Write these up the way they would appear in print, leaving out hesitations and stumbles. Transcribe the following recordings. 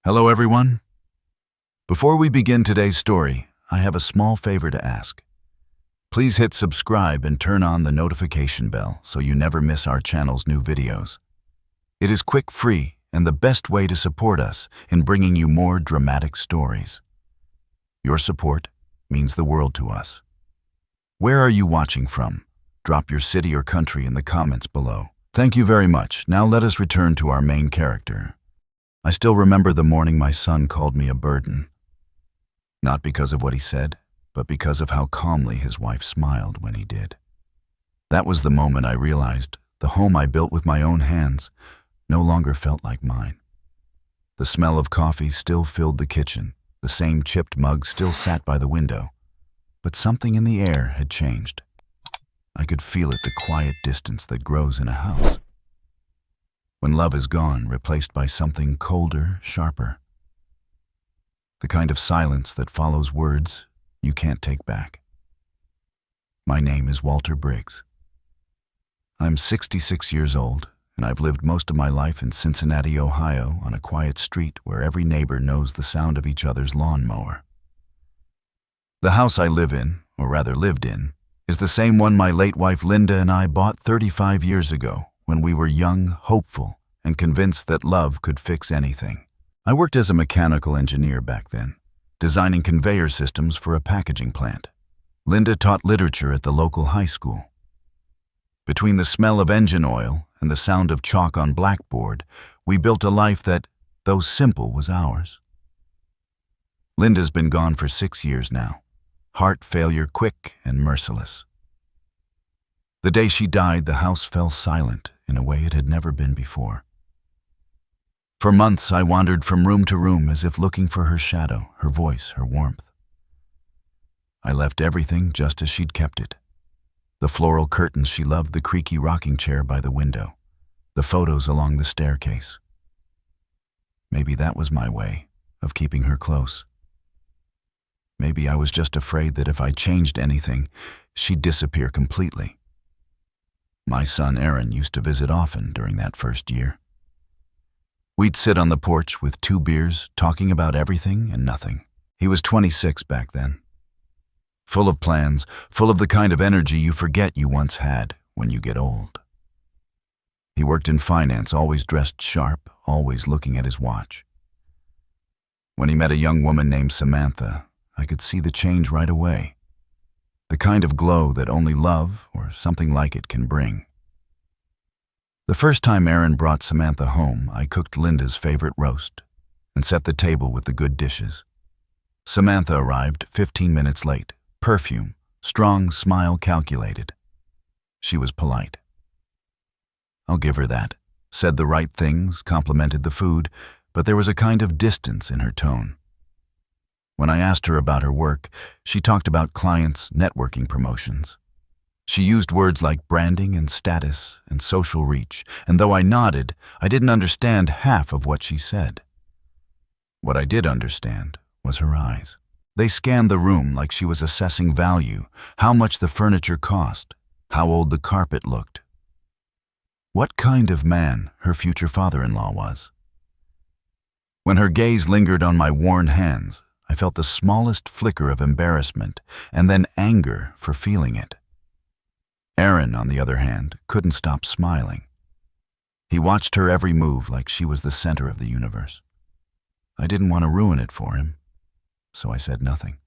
Hello, everyone. Before we begin today's story, I have a small favor to ask. Please hit subscribe and turn on the notification bell so you never miss our channel's new videos. It is quick, free, and the best way to support us in bringing you more dramatic stories. Your support means the world to us. Where are you watching from? Drop your city or country in the comments below. Thank you very much. Now let us return to our main character. I still remember the morning my son called me a burden. Not because of what he said, but because of how calmly his wife smiled when he did. That was the moment I realized the home I built with my own hands no longer felt like mine. The smell of coffee still filled the kitchen, the same chipped mug still sat by the window, but something in the air had changed. I could feel it, the quiet distance that grows in a house. When love is gone, replaced by something colder, sharper. The kind of silence that follows words you can't take back. My name is Walter Briggs. I'm 66 years old, and I've lived most of my life in Cincinnati, Ohio, on a quiet street where every neighbor knows the sound of each other's lawnmower. The house I live in, or rather lived in, is the same one my late wife Linda and I bought 35 years ago, when we were young, hopeful, and convinced that love could fix anything. I worked as a mechanical engineer back then, designing conveyor systems for a packaging plant. Linda taught literature at the local high school. Between the smell of engine oil and the sound of chalk on blackboard, we built a life that, though simple, was ours. Linda's been gone for 6 years now, heart failure quick and merciless. The day she died, the house fell silent in a way it had never been before. For months, I wandered from room to room as if looking for her shadow, her voice, her warmth. I left everything just as she'd kept it. The floral curtains she loved, the creaky rocking chair by the window, the photos along the staircase. Maybe that was my way of keeping her close. Maybe I was just afraid that if I changed anything, she'd disappear completely. My son Aaron used to visit often during that first year. We'd sit on the porch with 2 beers, talking about everything and nothing. He was 26 back then. Full of plans, full of the kind of energy you forget you once had when you get old. He worked in finance, always dressed sharp, always looking at his watch. When he met a young woman named Samantha, I could see the change right away. The kind of glow that only love, or something like it, can bring. The first time Aaron brought Samantha home, I cooked Linda's favorite roast and set the table with the good dishes. Samantha arrived 15 minutes late, perfume, strong smile calculated. She was polite. I'll give her that, said the right things, complimented the food, but there was a kind of distance in her tone. When I asked her about her work, she talked about clients' networking promotions. She used words like branding and status and social reach, and though I nodded, I didn't understand half of what she said. What I did understand was her eyes. They scanned the room like she was assessing value, how much the furniture cost, how old the carpet looked. What kind of man her future father-in-law was. When her gaze lingered on my worn hands, I felt the smallest flicker of embarrassment and then anger for feeling it. Aaron, on the other hand, couldn't stop smiling. He watched her every move like she was the center of the universe. I didn't want to ruin it for him, so I said nothing.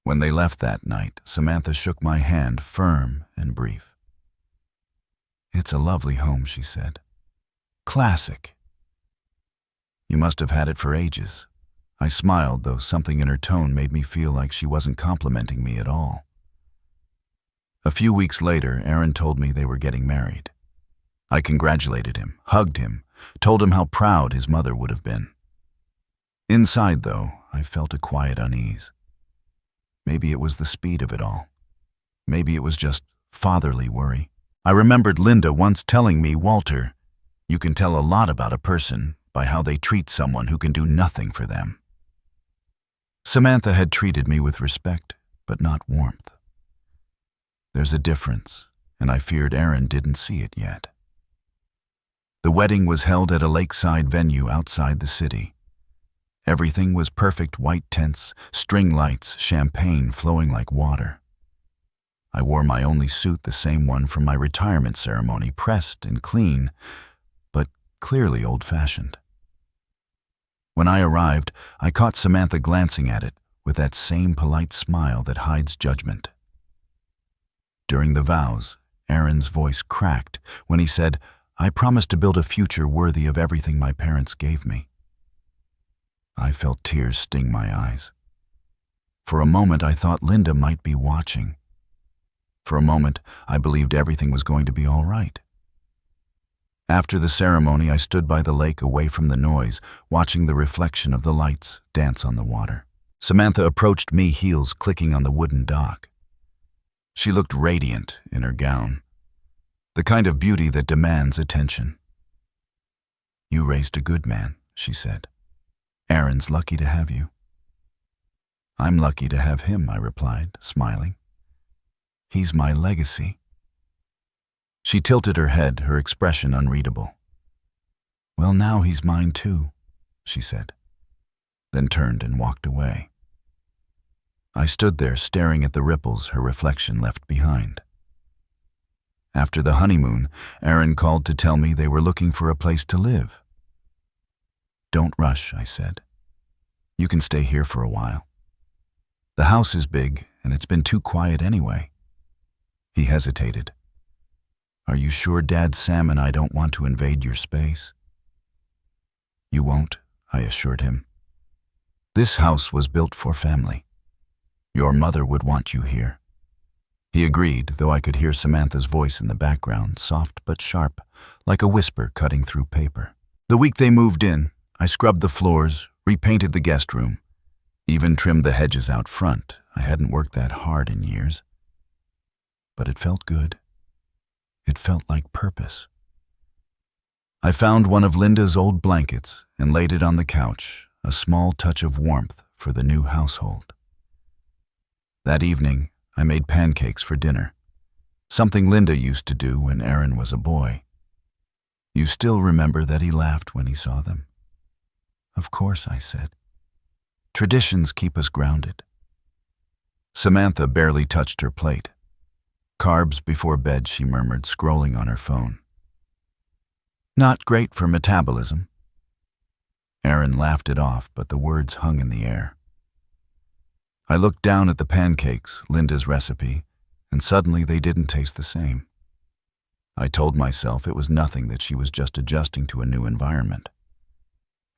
When they left that night, Samantha shook my hand, firm and brief. "It's a lovely home," she said. "Classic. You must have had it for ages." I smiled, though something in her tone made me feel like she wasn't complimenting me at all. A few weeks later, Aaron told me they were getting married. I congratulated him, hugged him, told him how proud his mother would have been. Inside, though, I felt a quiet unease. Maybe it was the speed of it all. Maybe it was just fatherly worry. I remembered Linda once telling me, "Walter, you can tell a lot about a person by how they treat someone who can do nothing for them." Samantha had treated me with respect, but not warmth. There's a difference, and I feared Aaron didn't see it yet. The The wedding was held at a lakeside venue outside the city. Everything was perfect white tents, string lights, champagne flowing like water. I wore my only suit, the same one from my retirement ceremony, pressed and clean, but clearly old-fashioned. When I arrived, I caught Samantha glancing at it with that same polite smile that hides judgment. During the vows, Aaron's voice cracked when he said, "I promise to build a future worthy of everything my parents gave me." I felt tears sting my eyes. For a moment, I thought Linda might be watching. For a moment, I believed everything was going to be all right. After the ceremony, I stood by the lake away from the noise, watching the reflection of the lights dance on the water. Samantha approached me, heels clicking on the wooden dock. She looked radiant in her gown, the kind of beauty that demands attention. "You raised a good man," she said. "Aaron's lucky to have you." "I'm lucky to have him," I replied, smiling. "He's my legacy." She tilted her head, her expression unreadable. "Well, now he's mine too," she said, then turned and walked away. I stood there staring at the ripples her reflection left behind. After the honeymoon, Aaron called to tell me they were looking for a place to live. "Don't rush," I said. "You can stay here for a while. The house is big, and it's been too quiet anyway." He hesitated. "Are you sure Dad, Sam, and I don't want to invade your space?" "You won't," I assured him. "This house was built for family. Your mother would want you here." He agreed, though I could hear Samantha's voice in the background, soft but sharp, like a whisper cutting through paper. The week they moved in, I scrubbed the floors, repainted the guest room, even trimmed the hedges out front. I hadn't worked that hard in years. But it felt good. It felt like purpose. I found one of Linda's old blankets and laid it on the couch, a small touch of warmth for the new household. That evening, I made pancakes for dinner, something Linda used to do when Aaron was a boy. "You still remember that he laughed when he saw them?" "Of course," I said. "Traditions keep us grounded." Samantha barely touched her plate. "Carbs before bed," she murmured, scrolling on her phone. "Not great for metabolism." Aaron laughed it off, but the words hung in the air. I looked down at the pancakes, Linda's recipe, and suddenly they didn't taste the same. I told myself it was nothing, that she was just adjusting to a new environment.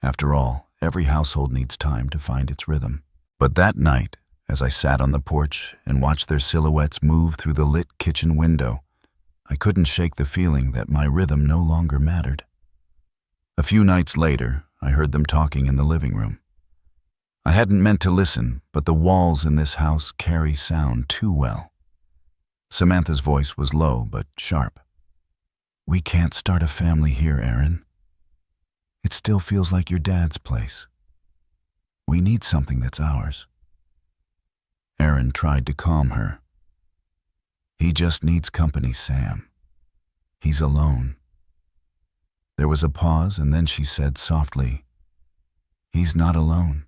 After all, every household needs time to find its rhythm. But that night, as I sat on the porch and watched their silhouettes move through the lit kitchen window, I couldn't shake the feeling that my rhythm no longer mattered. A few nights later, I heard them talking in the living room. I hadn't meant to listen, but the walls in this house carry sound too well. Samantha's voice was low but sharp. "We can't start a family here, Aaron. It still feels like your dad's place. We need something that's ours." Aaron tried to calm her. "He just needs company, Sam. He's alone." There was a pause, and then she said softly, "He's not alone.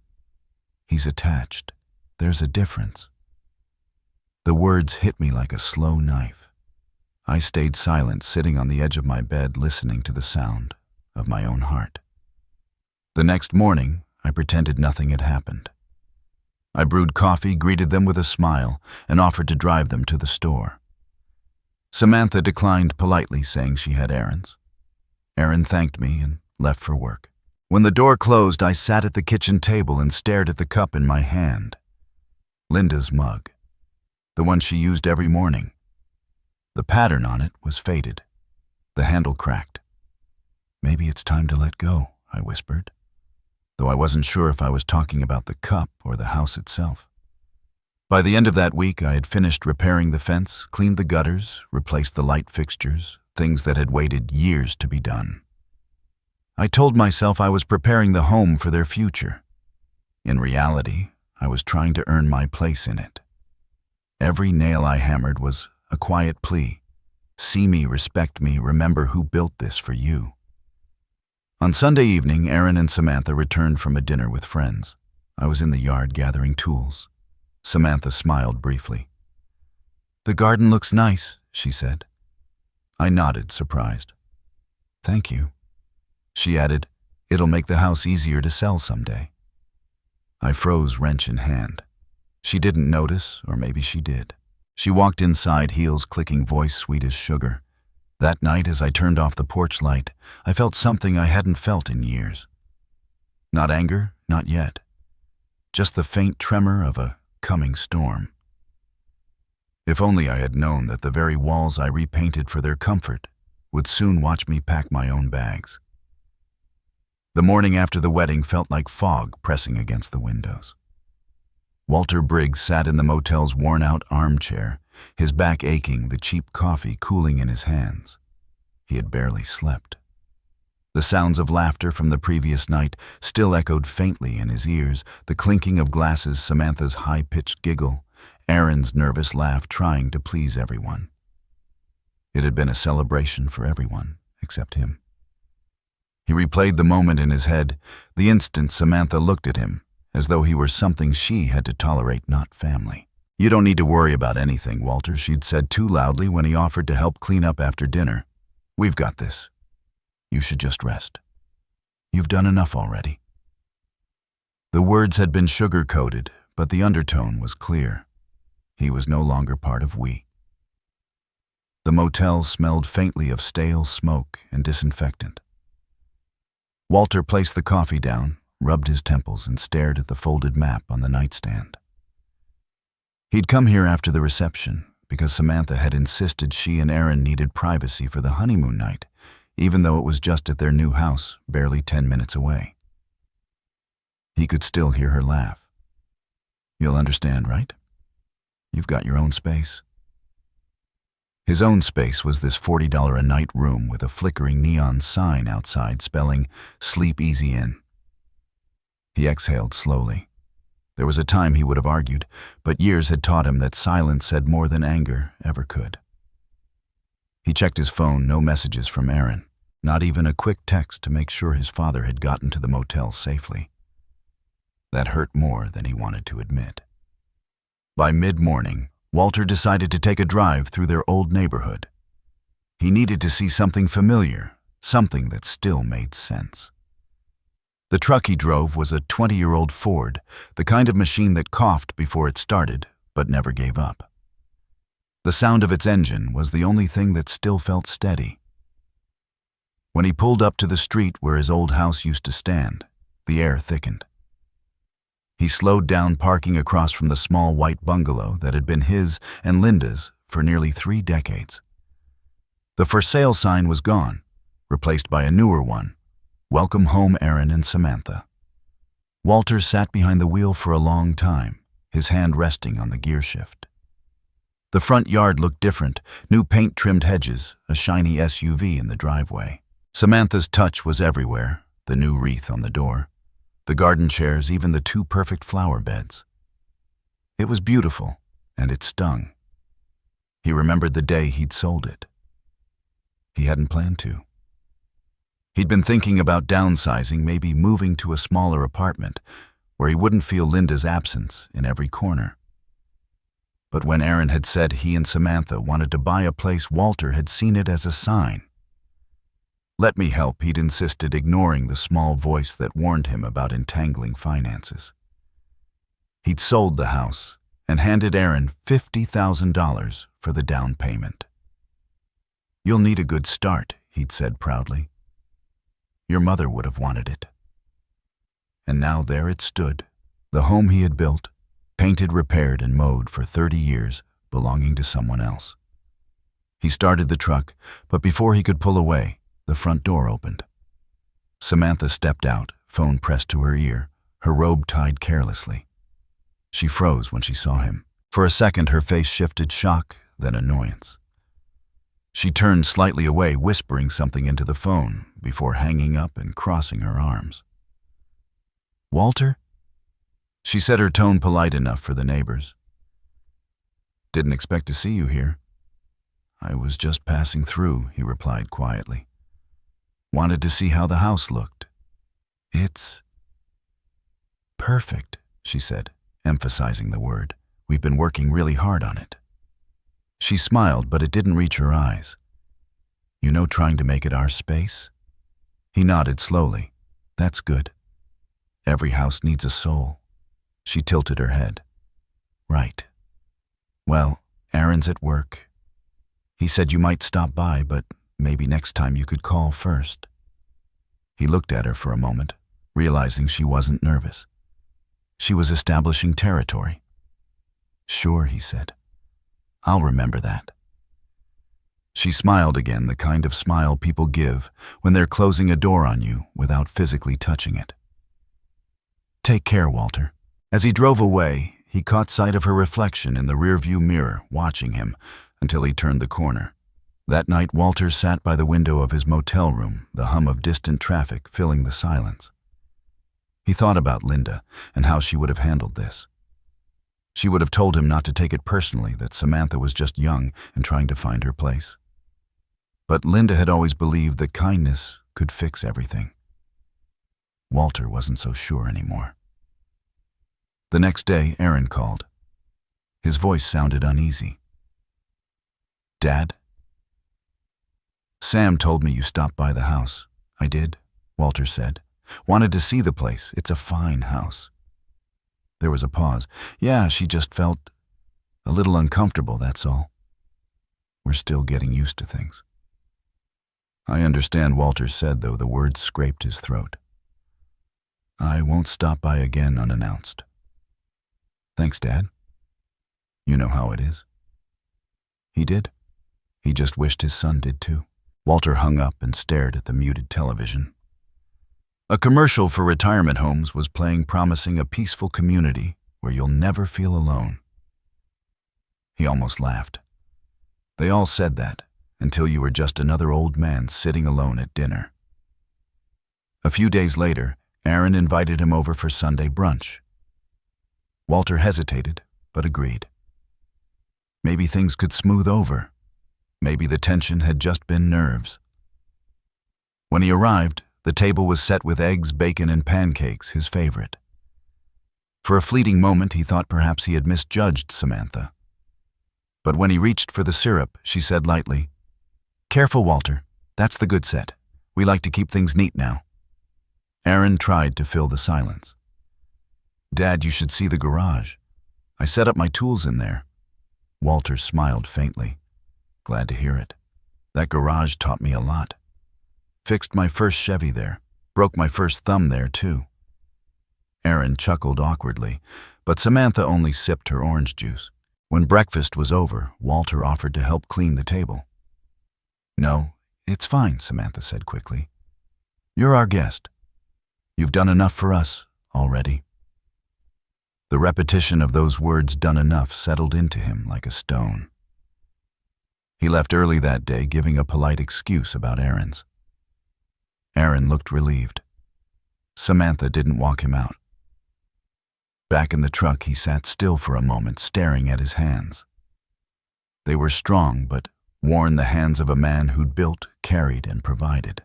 He's attached. There's a difference." The words hit me like a slow knife. I stayed silent, sitting on the edge of my bed, listening to the sound of my own heart. The next morning, I pretended nothing had happened. I brewed coffee, greeted them with a smile, and offered to drive them to the store. Samantha declined politely, saying she had errands. Aaron thanked me and left for work. When the door closed, I sat at the kitchen table and stared at the cup in my hand. Linda's mug, the one she used every morning. The pattern on it was faded, the handle cracked. "Maybe it's time to let go," I whispered, though I wasn't sure if I was talking about the cup or the house itself. By the end of that week, I had finished repairing the fence, cleaned the gutters, replaced the light fixtures, things that had waited years to be done. I told myself I was preparing the home for their future. In reality, I was trying to earn my place in it. Every nail I hammered was a quiet plea. "See me, respect me, remember who built this for you." On Sunday evening, Aaron and Samantha returned from a dinner with friends. I was in the yard gathering tools. Samantha smiled briefly. "The garden looks nice," she said. I nodded, surprised. "Thank you." She added, "It'll make the house easier to sell someday." I froze, wrench in hand. She didn't notice, or maybe she did. She walked inside, heels clicking, voice sweet as sugar. That night, as I turned off the porch light, I felt something I hadn't felt in years. Not anger, not yet. Just the faint tremor of a coming storm. If only I had known that the very walls I repainted for their comfort would soon watch me pack my own bags. The morning after the wedding felt like fog pressing against the windows. Walter Briggs sat in the motel's worn-out armchair, his back aching, the cheap coffee cooling in his hands. He had barely slept. The sounds of laughter from the previous night still echoed faintly in his ears, the clinking of glasses, Samantha's high-pitched giggle, Aaron's nervous laugh trying to please everyone. It had been a celebration for everyone, except him. He replayed the moment in his head, the instant Samantha looked at him, as though he were something she had to tolerate, not family. "You don't need to worry about anything, Walter," she'd said too loudly when he offered to help clean up after dinner. "We've got this. You should just rest. You've done enough already." The words had been sugar-coated, but the undertone was clear. He was no longer part of we. The motel smelled faintly of stale smoke and disinfectant. Walter placed the coffee down, rubbed his temples, and stared at the folded map on the nightstand. He'd come here after the reception because Samantha had insisted she and Aaron needed privacy for the honeymoon night, even though it was just at their new house, barely 10 minutes away. He could still hear her laugh. "You'll understand, right? You've got your own space." His own space was this $40 a night room with a flickering neon sign outside spelling "Sleep Easy In." He exhaled slowly. There was a time he would have argued, but years had taught him that silence said more than anger ever could. He checked his phone, no messages from Aaron, not even a quick text to make sure his father had gotten to the motel safely. That hurt more than he wanted to admit. By mid-morning, Walter decided to take a drive through their old neighborhood. He needed to see something familiar, something that still made sense. The truck he drove was a 20-year-old Ford, the kind of machine that coughed before it started, but never gave up. The sound of its engine was the only thing that still felt steady. When he pulled up to the street where his old house used to stand, the air thickened. He slowed down, parking across from the small white bungalow that had been his and Linda's for nearly 3 decades. The for sale sign was gone, replaced by a newer one, "Welcome home, Aaron and Samantha." Walter sat behind the wheel for a long time, his hand resting on the gear shift. The front yard looked different, new paint-trimmed hedges, a shiny SUV in the driveway. Samantha's touch was everywhere, the new wreath on the door, the garden chairs, even the 2 perfect flower beds. It was beautiful, and it stung. He remembered the day he'd sold it. He hadn't planned to. He'd been thinking about downsizing, maybe moving to a smaller apartment where he wouldn't feel Linda's absence in every corner. But when Aaron had said he and Samantha wanted to buy a place, Walter had seen it as a sign. "Let me help," he'd insisted, ignoring the small voice that warned him about entangling finances. He'd sold the house and handed Aaron $50,000 for the down payment. "You'll need a good start," he'd said proudly. "Your mother would have wanted it." And now there it stood, the home he had built, painted, repaired, and mowed for 30 years, belonging to someone else. He started the truck, but before he could pull away, the front door opened. Samantha stepped out, phone pressed to her ear, her robe tied carelessly. She froze when she saw him. For a second, her face shifted, shock, then annoyance. She turned slightly away, whispering something into the phone, before hanging up and crossing her arms. "Walter?" She said, her tone polite enough for the neighbors. "Didn't expect to see you here." "I was just passing through," he replied quietly. Wanted to see how the house looked. It's perfect, she said, emphasizing the word. We've been working really hard on it. She smiled, but it didn't reach her eyes. You know, trying to make it our space? He nodded slowly. That's good. Every house needs a soul. She tilted her head. Right. Well, Aaron's at work. He said you might stop by, but maybe next time you could call first. He looked at her for a moment, realizing she wasn't nervous. She was establishing territory. Sure, he said. I'll remember that. She smiled again, the kind of smile people give when they're closing a door on you without physically touching it. Take care, Walter. As he drove away, he caught sight of her reflection in the rearview mirror, watching him until he turned the corner. That night, Walter sat by the window of his motel room, the hum of distant traffic filling the silence. He thought about Linda and how she would have handled this. She would have told him not to take it personally, that Samantha was just young and trying to find her place. But Linda had always believed that kindness could fix everything. Walter wasn't so sure anymore. The next day, Aaron called. His voice sounded uneasy. Dad? Sam told me you stopped by the house. I did, Walter said. Wanted to see the place. It's a fine house. There was a pause. Yeah, she just felt a little uncomfortable, that's all. We're still getting used to things. I understand, Walter said, though the words scraped his throat. I won't stop by again unannounced. Thanks, Dad. You know how it is. He did. He just wished his son did too. Walter hung up and stared at the muted television. A commercial for retirement homes was playing, promising a peaceful community where you'll never feel alone. He almost laughed. They all said that, until you were just another old man sitting alone at dinner. A few days later, Aaron invited him over for Sunday brunch. Walter hesitated, but agreed. Maybe things could smooth over. Maybe the tension had just been nerves. When he arrived, the table was set with eggs, bacon, and pancakes, his favorite. For a fleeting moment, he thought perhaps he had misjudged Samantha. But when he reached for the syrup, she said lightly, Careful, Walter. That's the good set. We like to keep things neat now. Aaron tried to fill the silence. Dad, you should see the garage. I set up my tools in there. Walter smiled faintly. Glad to hear it. That garage taught me a lot. Fixed my first Chevy there. Broke my first thumb there, too. Aaron chuckled awkwardly, but Samantha only sipped her orange juice. When breakfast was over, Walter offered to help clean the table. No, it's fine, Samantha said quickly. You're our guest. You've done enough for us already. The repetition of those words, done enough, settled into him like a stone. He left early that day, giving a polite excuse about errands. Aaron looked relieved. Samantha didn't walk him out. Back in the truck, he sat still for a moment, staring at his hands. They were strong, but worn, the hands of a man who'd built, carried, and provided.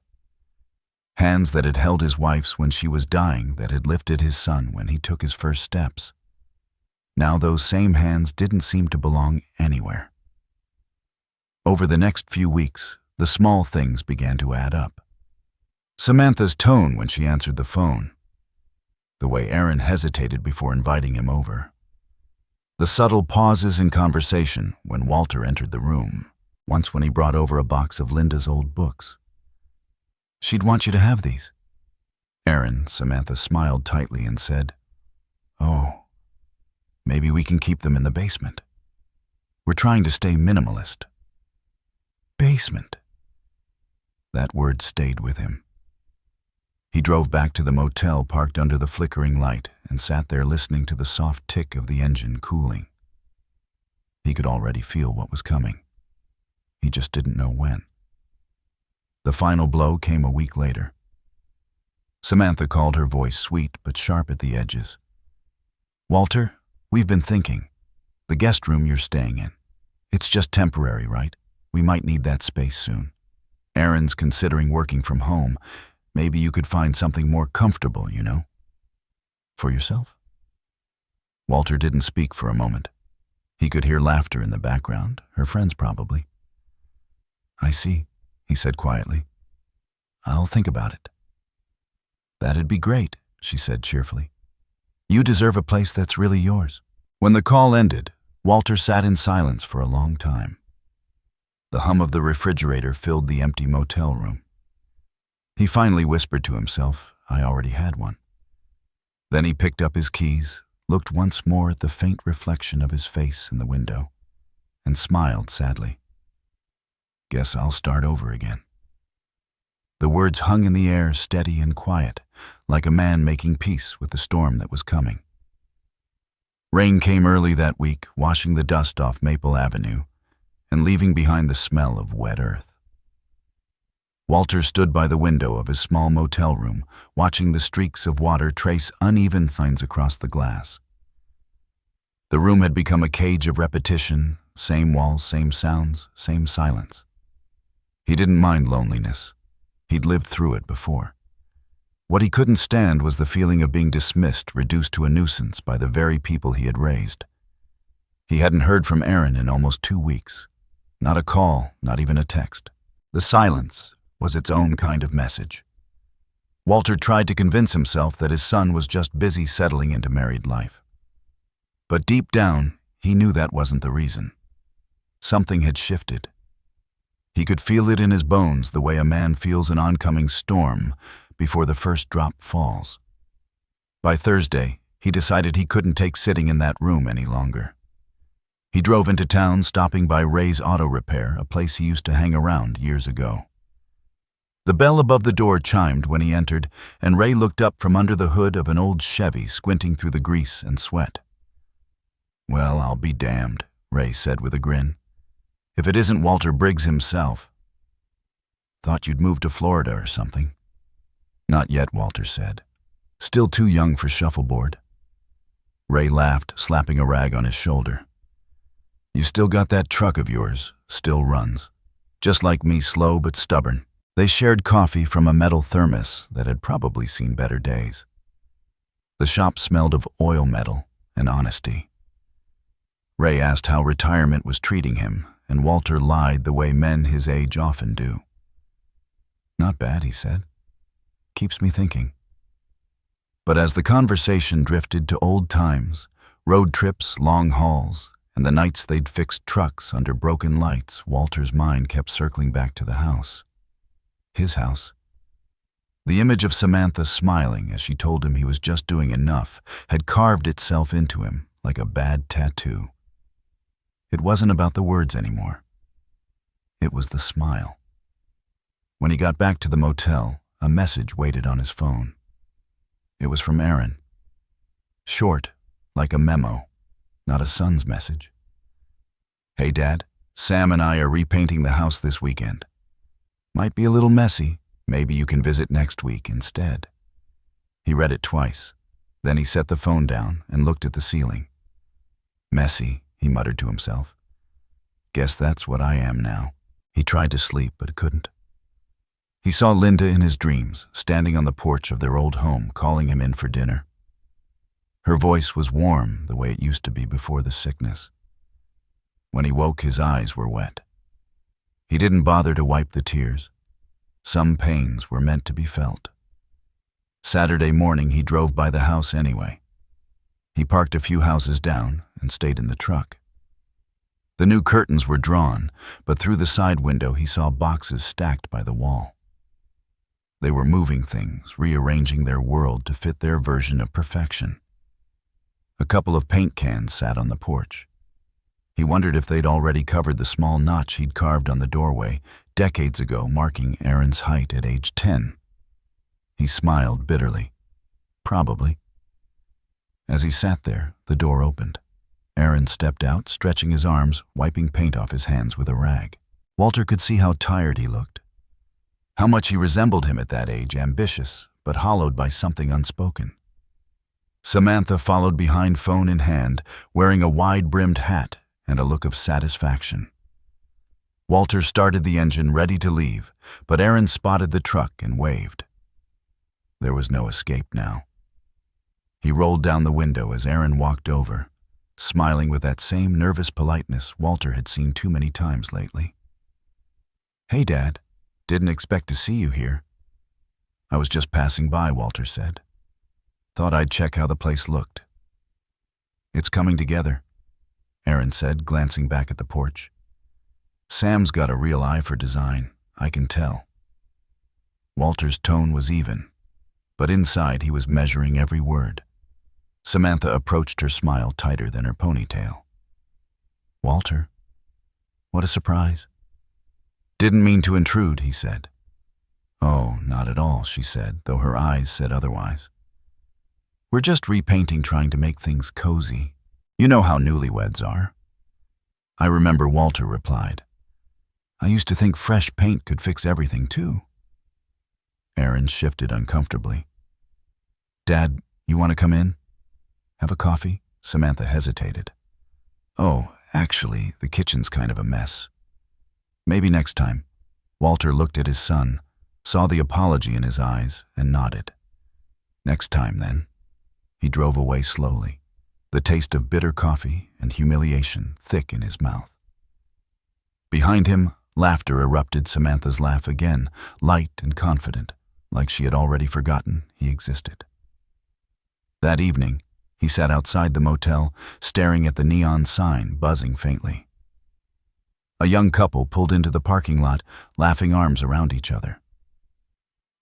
Hands that had held his wife's when she was dying, that had lifted his son when he took his first steps. Now those same hands didn't seem to belong anywhere. Over the next few weeks, the small things began to add up. Samantha's tone when she answered the phone. The way Aaron hesitated before inviting him over. The subtle pauses in conversation when Walter entered the room, once when he brought over a box of Linda's old books. She'd want you to have these. Aaron, Samantha smiled tightly and said, Oh, maybe we can keep them in the basement. We're trying to stay minimalist. Basement. That word stayed with him. He drove back to the motel, parked under the flickering light, and sat there listening to the soft tick of the engine cooling. He could already feel what was coming. He just didn't know when. The final blow came a week later. Samantha called, her voice sweet but sharp at the edges. Walter, we've been thinking. The guest room you're staying in. It's just temporary, right? We might need that space soon. Aaron's considering working from home. Maybe you could find something more comfortable, you know? For yourself? Walter didn't speak for a moment. He could hear laughter in the background, her friends probably. I see, he said quietly. I'll think about it. That'd be great, she said cheerfully. You deserve a place that's really yours. When the call ended, Walter sat in silence for a long time. The hum of the refrigerator filled the empty motel room. He finally whispered to himself, I already had one. Then he picked up his keys, looked once more at the faint reflection of his face in the window, and smiled sadly. Guess I'll start over again. The words hung in the air, steady and quiet, like a man making peace with the storm that was coming. Rain came early that week, washing the dust off Maple Avenue and leaving behind the smell of wet earth. Walter stood by the window of his small motel room, watching the streaks of water trace uneven lines across the glass. The room had become a cage of repetition, same walls, same sounds, same silence. He didn't mind loneliness. He'd lived through it before. What he couldn't stand was the feeling of being dismissed, reduced to a nuisance by the very people he had raised. He hadn't heard from Aaron in almost 2 weeks. Not a call, not even a text. The silence was its own kind of message. Walter tried to convince himself that his son was just busy settling into married life. But deep down, he knew that wasn't the reason. Something had shifted. He could feel it in his bones the way a man feels an oncoming storm before the first drop falls. By Thursday, he decided he couldn't take sitting in that room any longer. He drove into town, stopping by Ray's Auto Repair, a place he used to hang around years ago. The bell above the door chimed when he entered, and Ray looked up from under the hood of an old Chevy, squinting through the grease and sweat. Well, I'll be damned, Ray said with a grin. If it isn't Walter Briggs himself. Thought you'd moved to Florida or something. Not yet, Walter said. Still too young for shuffleboard. Ray laughed, slapping a rag on his shoulder. You still got that truck of yours, still runs. Just like me, slow but stubborn. They shared coffee from a metal thermos that had probably seen better days. The shop smelled of oil metal and honesty. Ray asked how retirement was treating him, and Walter lied the way men his age often do. Not bad, he said. Keeps me thinking. But as the conversation drifted to old times, road trips, long hauls, and the nights they'd fixed trucks under broken lights, Walter's mind kept circling back to the house. His house. The image of Samantha smiling as she told him he was just doing enough had carved itself into him like a bad tattoo. It wasn't about the words anymore. It was the smile. When he got back to the motel, a message waited on his phone. It was from Aaron. Short, like a memo, not a son's message. Hey, Dad, Sam and I are repainting the house this weekend. Might be a little messy. Maybe you can visit next week instead. He read it twice. Then he set the phone down and looked at the ceiling. Messy, he muttered to himself. Guess that's what I am now. He tried to sleep, but couldn't. He saw Linda in his dreams, standing on the porch of their old home, calling him in for dinner. Her voice was warm the way it used to be before the sickness. When he woke, his eyes were wet. He didn't bother to wipe the tears. Some pains were meant to be felt. Saturday morning, he drove by the house anyway. He parked a few houses down and stayed in the truck. The new curtains were drawn, but through the side window he saw boxes stacked by the wall. They were moving things, rearranging their world to fit their version of perfection. A couple of paint cans sat on the porch. He wondered if they'd already covered the small notch he'd carved on the doorway decades ago, marking Aaron's height at age 10. He smiled bitterly. Probably. As he sat there, the door opened. Aaron stepped out, stretching his arms, wiping paint off his hands with a rag. Walter could see how tired he looked. How much he resembled him at that age, ambitious, but hollowed by something unspoken. Samantha followed behind, phone in hand, wearing a wide-brimmed hat and a look of satisfaction. Walter started the engine ready to leave, but Aaron spotted the truck and waved. There was no escape now. He rolled down the window as Aaron walked over, smiling with that same nervous politeness Walter had seen too many times lately. "Hey, Dad. Didn't expect to see you here." "I was just passing by," Walter said. "Thought I'd check how the place looked." "It's coming together," Aaron said, glancing back at the porch. "Sam's got a real eye for design, I can tell." Walter's tone was even, but inside he was measuring every word. Samantha approached her smile tighter than her ponytail. "Walter, what a surprise." "Didn't mean to intrude," he said. "Oh, not at all," she said, though her eyes said otherwise. "We're just repainting, trying to make things cozy. You know how newlyweds are." "I remember," Walter replied. "I used to think fresh paint could fix everything, too." Aaron shifted uncomfortably. "Dad, you want to come in? Have a coffee?" Samantha hesitated. "Oh, actually, the kitchen's kind of a mess. Maybe next time." Walter looked at his son, saw the apology in his eyes, and nodded. "Next time, then." He drove away slowly, the taste of bitter coffee and humiliation thick in his mouth. Behind him, laughter erupted. Samantha's laugh again, light and confident, like she had already forgotten he existed. That evening, he sat outside the motel, staring at the neon sign buzzing faintly. A young couple pulled into the parking lot, laughing arms around each other.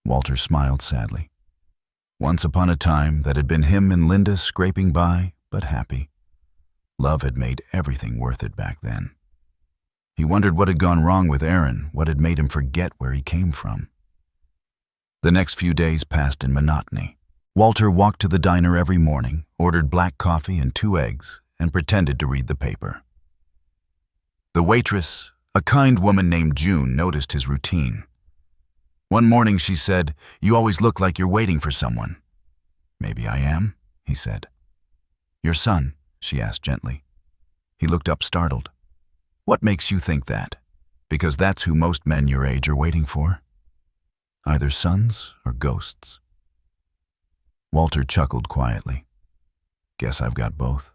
Walter smiled sadly. Once upon a time, that had been him and Linda scraping by, but happy. Love had made everything worth it back then. He wondered what had gone wrong with Aaron, what had made him forget where he came from. The next few days passed in monotony. Walter walked to the diner every morning, ordered black coffee and 2 eggs, and pretended to read the paper. The waitress, a kind woman named June, noticed his routine. One morning she said, "You always look like you're waiting for someone." "Maybe I am," he said. "Your son?" she asked gently. He looked up startled. "What makes you think that? Because that's who most men your age are waiting for. Either sons or ghosts." Walter chuckled quietly. "Guess I've got both."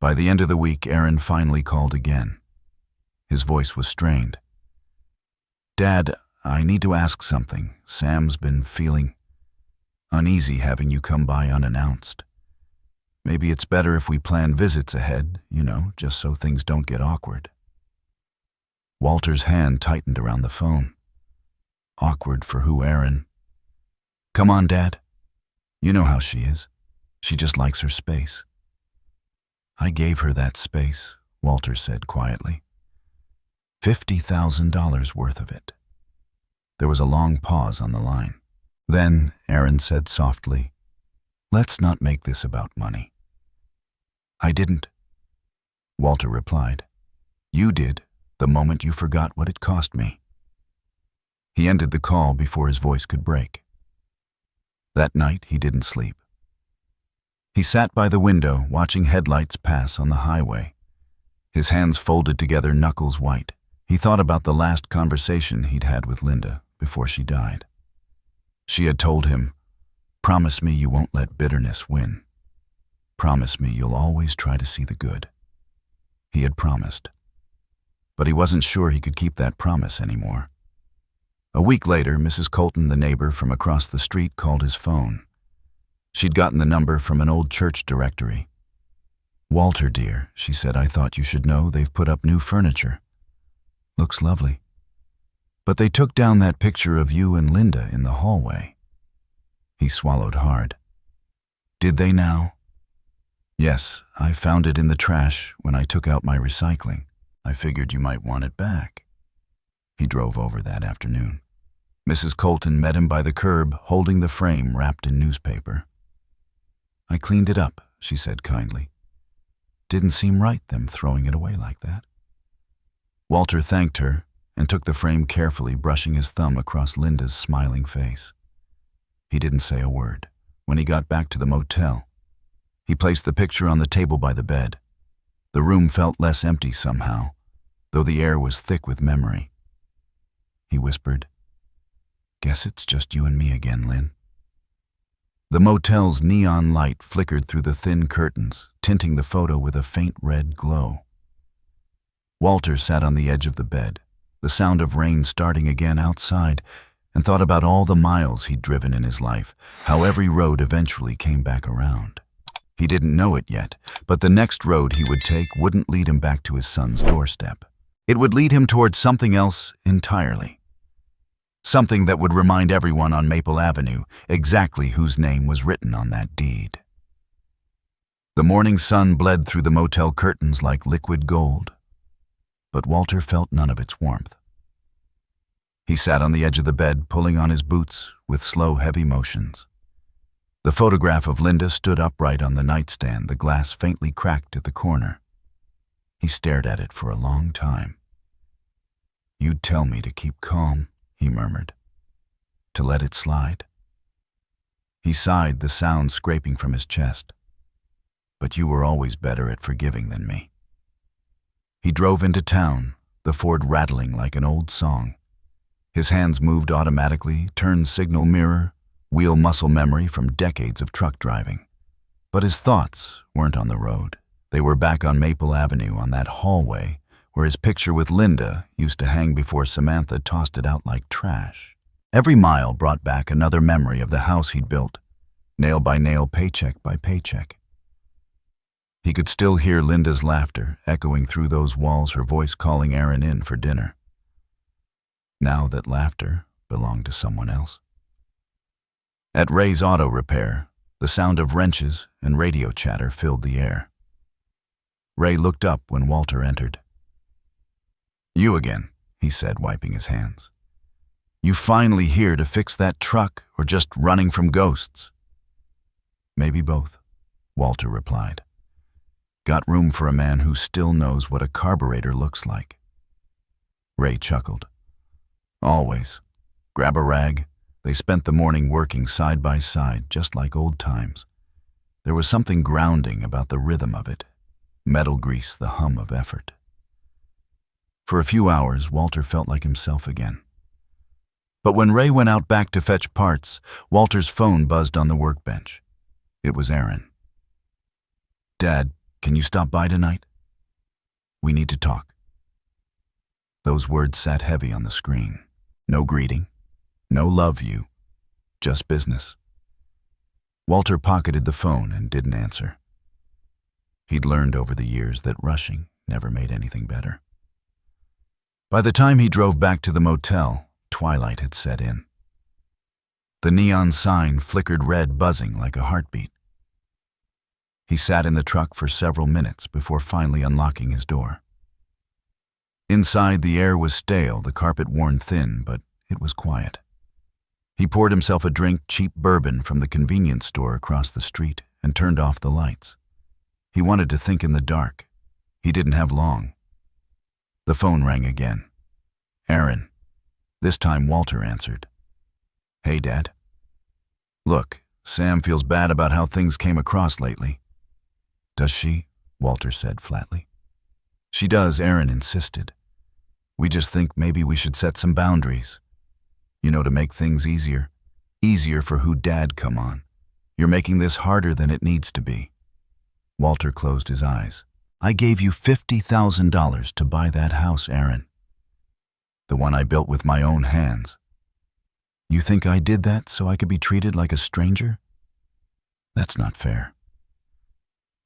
By the end of the week, Aaron finally called again. His voice was strained. "Dad, I need to ask something. Sam's been feeling uneasy having you come by unannounced. Maybe it's better if we plan visits ahead, just so things don't get awkward." Walter's hand tightened around the phone. Awkward for who, Aaron? "Come on, Dad. You know how she is. She just likes her space." "I gave her that space," Walter said quietly. $50,000 worth of it. There was a long pause on the line. Then Aaron said softly, "Let's not make this about money." "I didn't," Walter replied. "You did, the moment you forgot what it cost me." He ended the call before his voice could break. That night he didn't sleep. He sat by the window, watching headlights pass on the highway. His hands folded together, knuckles white. He thought about the last conversation he'd had with Linda before she died. She had told him, "Promise me you won't let bitterness win. Promise me you'll always try to see the good." He had promised. But he wasn't sure he could keep that promise anymore. A week later, Mrs. Colton, the neighbor from across the street, called his phone. She'd gotten the number from an old church directory. "Walter, dear," she said, "I thought you should know they've put up new furniture. Looks lovely. But they took down that picture of you and Linda in the hallway." He swallowed hard. "Did they now?" "Yes, I found it in the trash when I took out my recycling. I figured you might want it back." He drove over that afternoon. Mrs. Colton met him by the curb, holding the frame wrapped in newspaper. "I cleaned it up," she said kindly. "Didn't seem right, them throwing it away like that." Walter thanked her and took the frame carefully, brushing his thumb across Linda's smiling face. He didn't say a word. When he got back to the motel, he placed the picture on the table by the bed. The room felt less empty somehow, though the air was thick with memory. He whispered, "Guess it's just you and me again, Lynn." The motel's neon light flickered through the thin curtains, tinting the photo with a faint red glow. Walter sat on the edge of the bed, the sound of rain starting again outside, and thought about all the miles he'd driven in his life, how every road eventually came back around. He didn't know it yet, but the next road he would take wouldn't lead him back to his son's doorstep. It would lead him towards something else entirely. Something that would remind everyone on Maple Avenue exactly whose name was written on that deed. The morning sun bled through the motel curtains like liquid gold, but Walter felt none of its warmth. He sat on the edge of the bed, pulling on his boots with slow, heavy motions. The photograph of Linda stood upright on the nightstand, the glass faintly cracked at the corner. He stared at it for a long time. "You'd tell me to keep calm," he murmured. "To let it slide." He sighed, the sound scraping from his chest. "But you were always better at forgiving than me." He drove into town, the Ford rattling like an old song. His hands moved automatically, turn signal mirror, wheel muscle memory from decades of truck driving. But his thoughts weren't on the road. They were back on Maple Avenue, on that hallway where his picture with Linda used to hang before Samantha tossed it out like trash. Every mile brought back another memory of the house he'd built, nail by nail, paycheck by paycheck. He could still hear Linda's laughter echoing through those walls, her voice calling Aaron in for dinner. Now that laughter belonged to someone else. At Ray's auto repair, the sound of wrenches and radio chatter filled the air. Ray looked up when Walter entered. "You again," he said, wiping his hands. "You finally here to fix that truck or just running from ghosts?" "Maybe both," Walter replied. "Got room for a man who still knows what a carburetor looks like." Ray chuckled. "Always. Grab a rag." They spent the morning working side by side, just like old times. There was something grounding about the rhythm of it. Metal grease, the hum of effort. For a few hours, Walter felt like himself again. But when Ray went out back to fetch parts, Walter's phone buzzed on the workbench. It was Aaron. "Dad, can you stop by tonight? We need to talk." Those words sat heavy on the screen. No greeting. No love you, just business. Walter pocketed the phone and didn't answer. He'd learned over the years that rushing never made anything better. By the time he drove back to the motel, twilight had set in. The neon sign flickered red, buzzing like a heartbeat. He sat in the truck for several minutes before finally unlocking his door. Inside, the air was stale, the carpet worn thin, but it was quiet. He poured himself a drink, cheap bourbon from the convenience store across the street, and turned off the lights. He wanted to think in the dark. He didn't have long. The phone rang again. Aaron. This time Walter answered. "Hey, Dad. Look, Sam feels bad about how things came across lately." "Does she?" Walter said flatly. "She does," Aaron insisted. "We just think maybe we should set some boundaries. You know, to make things easier. Easier for who Dad come on. You're making this harder than it needs to be." Walter closed his eyes. "I gave you $50,000 to buy that house, Aaron. The one I built with my own hands. You think I did that so I could be treated like a stranger? That's not fair.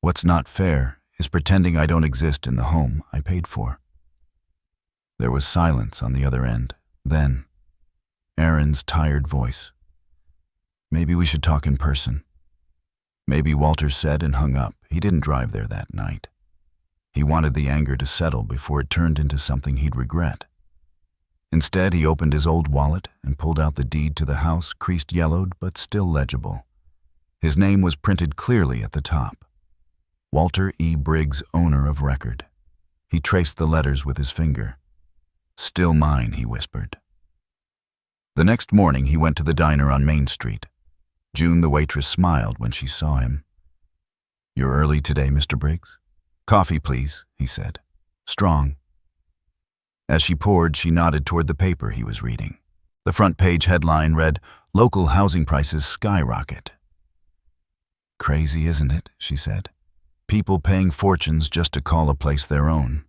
What's not fair is pretending I don't exist in the home I paid for." There was silence on the other end. Then, Aaron's tired voice. "Maybe we should talk in person." "Maybe," Walter said and hung up. He didn't drive there that night. He wanted the anger to settle before it turned into something he'd regret. Instead, he opened his old wallet and pulled out the deed to the house, creased yellowed but still legible. His name was printed clearly at the top. Walter E. Briggs, owner of record. He traced the letters with his finger. "Still mine," he whispered. The next morning, he went to the diner on Main Street. June, the waitress, smiled when she saw him. "You're early today, Mr. Briggs?" "Coffee, please," he said. "Strong." As she poured, she nodded toward the paper he was reading. The front page headline read, "Local housing prices skyrocket." "Crazy, isn't it?" she said. "People paying fortunes just to call a place their own."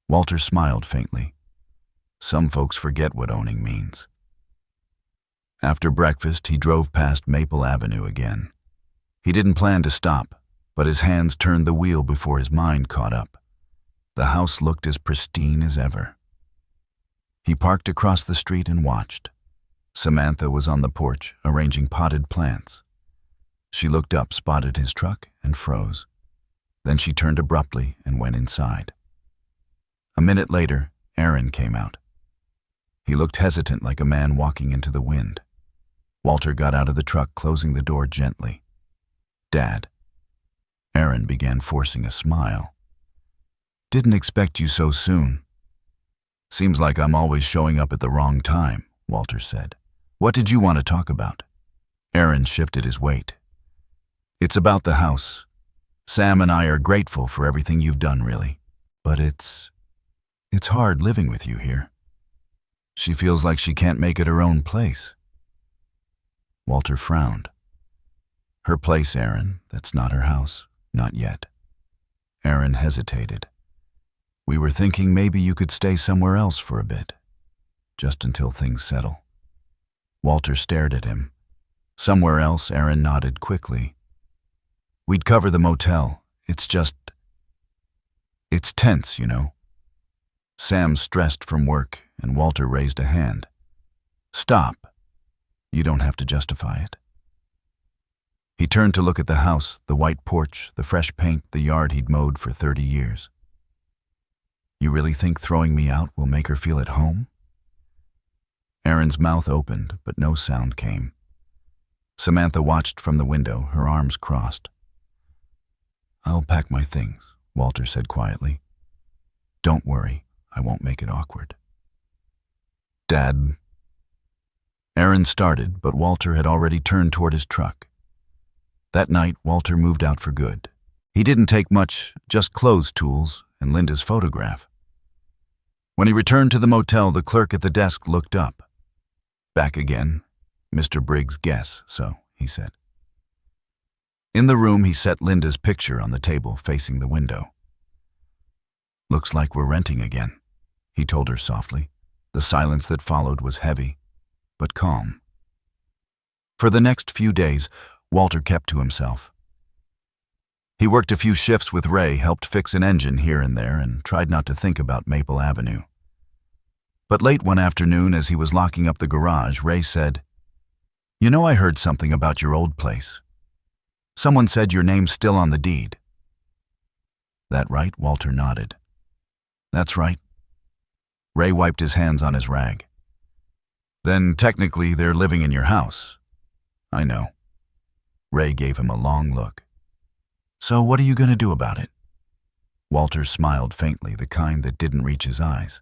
Walter smiled faintly. Some folks forget what owning means. After breakfast, he drove past Maple Avenue again. He didn't plan to stop, but his hands turned the wheel before his mind caught up. The house looked as pristine as ever. He parked across the street and watched. Samantha was on the porch, arranging potted plants. She looked up, spotted his truck, and froze. Then she turned abruptly and went inside. A minute later, Aaron came out. He looked hesitant, like a man walking into the wind. Walter got out of the truck, closing the door gently. "Dad." Aaron began forcing a smile. "Didn't expect you so soon." "Seems like I'm always showing up at the wrong time," Walter said. "What did you want to talk about?" Aaron shifted his weight. "It's about the house. Sam and I are grateful for everything you've done, really. But it's hard living with you here. She feels like she can't make it her own place." Walter frowned. "Her place, Aaron. That's not her house. Not yet." Aaron hesitated. "We were thinking maybe you could stay somewhere else for a bit. Just until things settle." Walter stared at him. "Somewhere else?" Aaron nodded quickly. "We'd cover the motel. It's tense, you know." Sam's stressed from work, and Walter raised a hand. "Stop. You don't have to justify it." He turned to look at the house, the white porch, the fresh paint, the yard he'd mowed for 30 years. "You really think throwing me out will make her feel at home?" Aaron's mouth opened, but no sound came. Samantha watched from the window, her arms crossed. "I'll pack my things," Walter said quietly. "Don't worry, I won't make it awkward." "Dad." Aaron started, but Walter had already turned toward his truck. That night, Walter moved out for good. He didn't take much, just clothes tools and Linda's photograph. When he returned to the motel, the clerk at the desk looked up. "Back again? Mr. Briggs' guess, so," he said. In the room, he set Linda's picture on the table facing the window. "Looks like we're renting again," he told her softly. The silence that followed was heavy, but calm. For the next few days, Walter kept to himself. He worked a few shifts with Ray, helped fix an engine here and there, and tried not to think about Maple Avenue. But late one afternoon, as he was locking up the garage, Ray said, "You know, I heard something about your old place. Someone said your name's still on the deed." "That right?" Walter nodded. "That's right." Ray wiped his hands on his rag. "Then technically they're living in your house." "I know." Ray gave him a long look. "So what are you going to do about it?" Walter smiled faintly, the kind that didn't reach his eyes.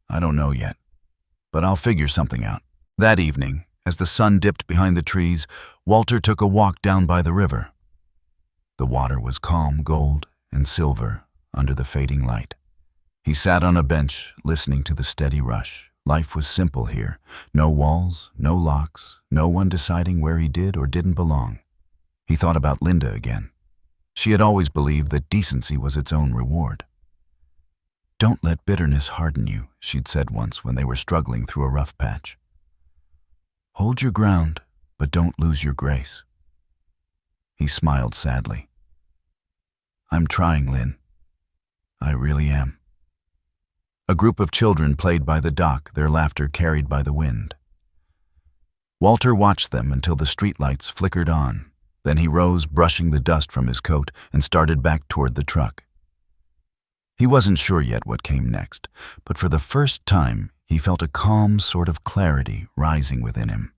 "I don't know yet, but I'll figure something out." That evening, as the sun dipped behind the trees, Walter took a walk down by the river. The water was calm gold and silver under the fading light. He sat on a bench, listening to the steady rush. Life was simple here. No walls, no locks, no one deciding where he did or didn't belong. He thought about Linda again. She had always believed that decency was its own reward. "Don't let bitterness harden you," she'd said once when they were struggling through a rough patch. "Hold your ground, but don't lose your grace." He smiled sadly. "I'm trying, Lynn. I really am." A group of children played by the dock, their laughter carried by the wind. Walter watched them until the streetlights flickered on. Then he rose, brushing the dust from his coat, and started back toward the truck. He wasn't sure yet what came next, but for the first time he felt a calm sort of clarity rising within him.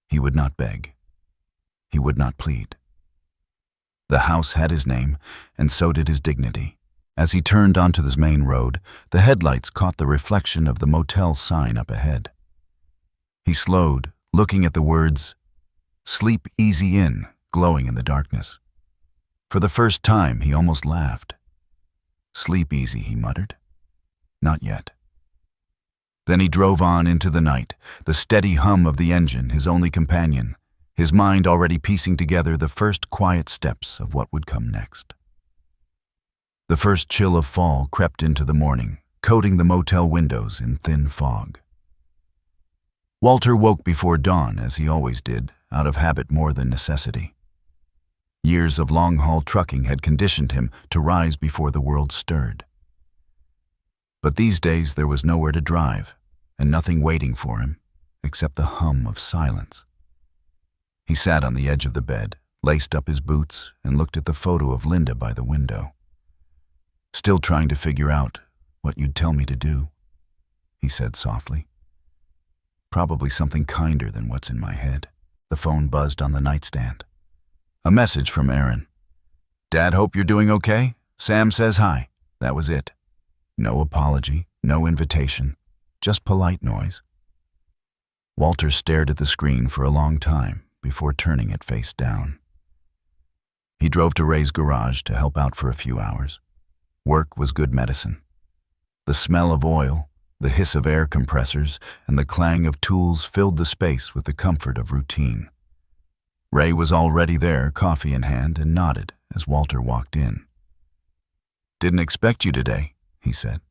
He would not beg. He would not plead. The house had his name, and so did his dignity. As he turned onto this main road, the headlights caught the reflection of the motel sign up ahead. He slowed, looking at the words, "Sleep Easy Inn," glowing in the darkness. For the first time, he almost laughed. "Sleep easy," he muttered. Not yet. Then he drove on into the night, the steady hum of the engine his only companion, his mind already piecing together the first quiet steps of what would come next. The first chill of fall crept into the morning, coating the motel windows in thin fog. Walter woke before dawn, as he always did, out of habit more than necessity. Years of long-haul trucking had conditioned him to rise before the world stirred. But these days there was nowhere to drive, and nothing waiting for him, except the hum of silence. He sat on the edge of the bed, laced up his boots, and looked at the photo of Linda by the window. "Still trying to figure out what you'd tell me to do," he said softly. "Probably something kinder than what's in my head." The phone buzzed on the nightstand. A message from Aaron. "Dad, hope you're doing okay. Sam says hi." That was it. No apology, no invitation, just polite noise. Walter stared at the screen for a long time before turning it face down. He drove to Ray's garage to help out for a few hours. Work was good medicine. The smell of oil, the hiss of air compressors, and the clang of tools filled the space with the comfort of routine. Ray was already there, coffee in hand, and nodded as Walter walked in. "Didn't expect you today," he said.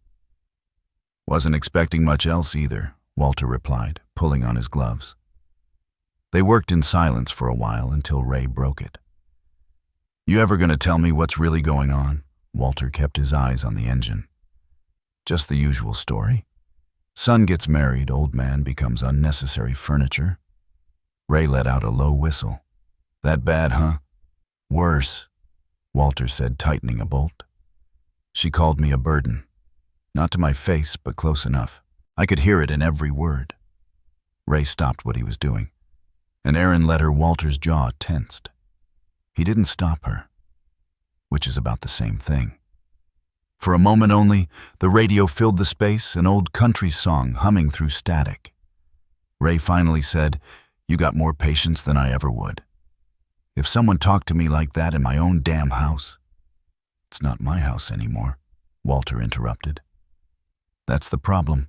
"Wasn't expecting much else either," Walter replied, pulling on his gloves. They worked in silence for a while until Ray broke it. "You ever gonna tell me what's really going on?" Walter kept his eyes on the engine. "Just the usual story. Son gets married, old man becomes unnecessary furniture." Ray let out a low whistle. "That bad, huh?" "Worse," Walter said, tightening a bolt. "She called me a burden. Not to my face, but close enough. I could hear it in every word." Ray stopped what he was doing, and Aaron let her. Walter's jaw tensed. He didn't stop her, which is about the same thing. For a moment only, the radio filled the space, an old country song humming through static. Ray finally said, "You got more patience than I ever would. If someone talked to me like that in my own damn house—" "It's not my house anymore," Walter interrupted. "That's the problem."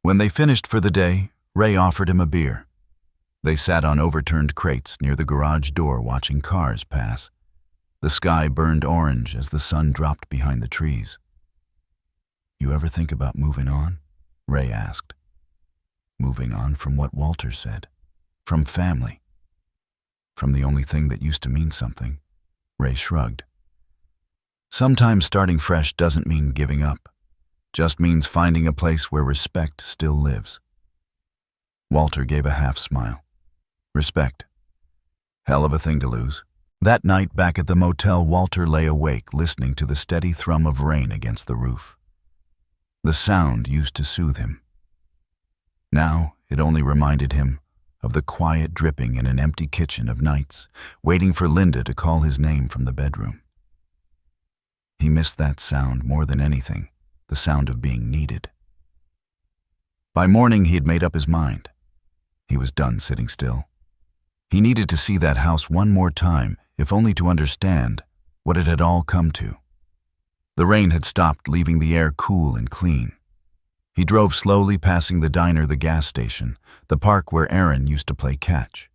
When they finished for the day, Ray offered him a beer. They sat on overturned crates near the garage door watching cars pass. The sky burned orange as the sun dropped behind the trees. "You ever think about moving on?" Ray asked. Moving on from what Walter said. From family. From the only thing that used to mean something. Ray shrugged. "Sometimes starting fresh doesn't mean giving up. Just means finding a place where respect still lives." Walter gave a half smile. Respect. Hell of a thing to lose. That night back at the motel, Walter lay awake listening to the steady thrum of rain against the roof. The sound used to soothe him. Now it only reminded him of the quiet dripping in an empty kitchen of nights, waiting for Linda to call his name from the bedroom. He missed that sound more than anything, the sound of being needed. By morning he had made up his mind. He was done sitting still. He needed to see that house one more time, if only to understand what it had all come to. The rain had stopped, leaving the air cool and clean. He drove slowly, passing the diner, the gas station, the park where Aaron used to play catch.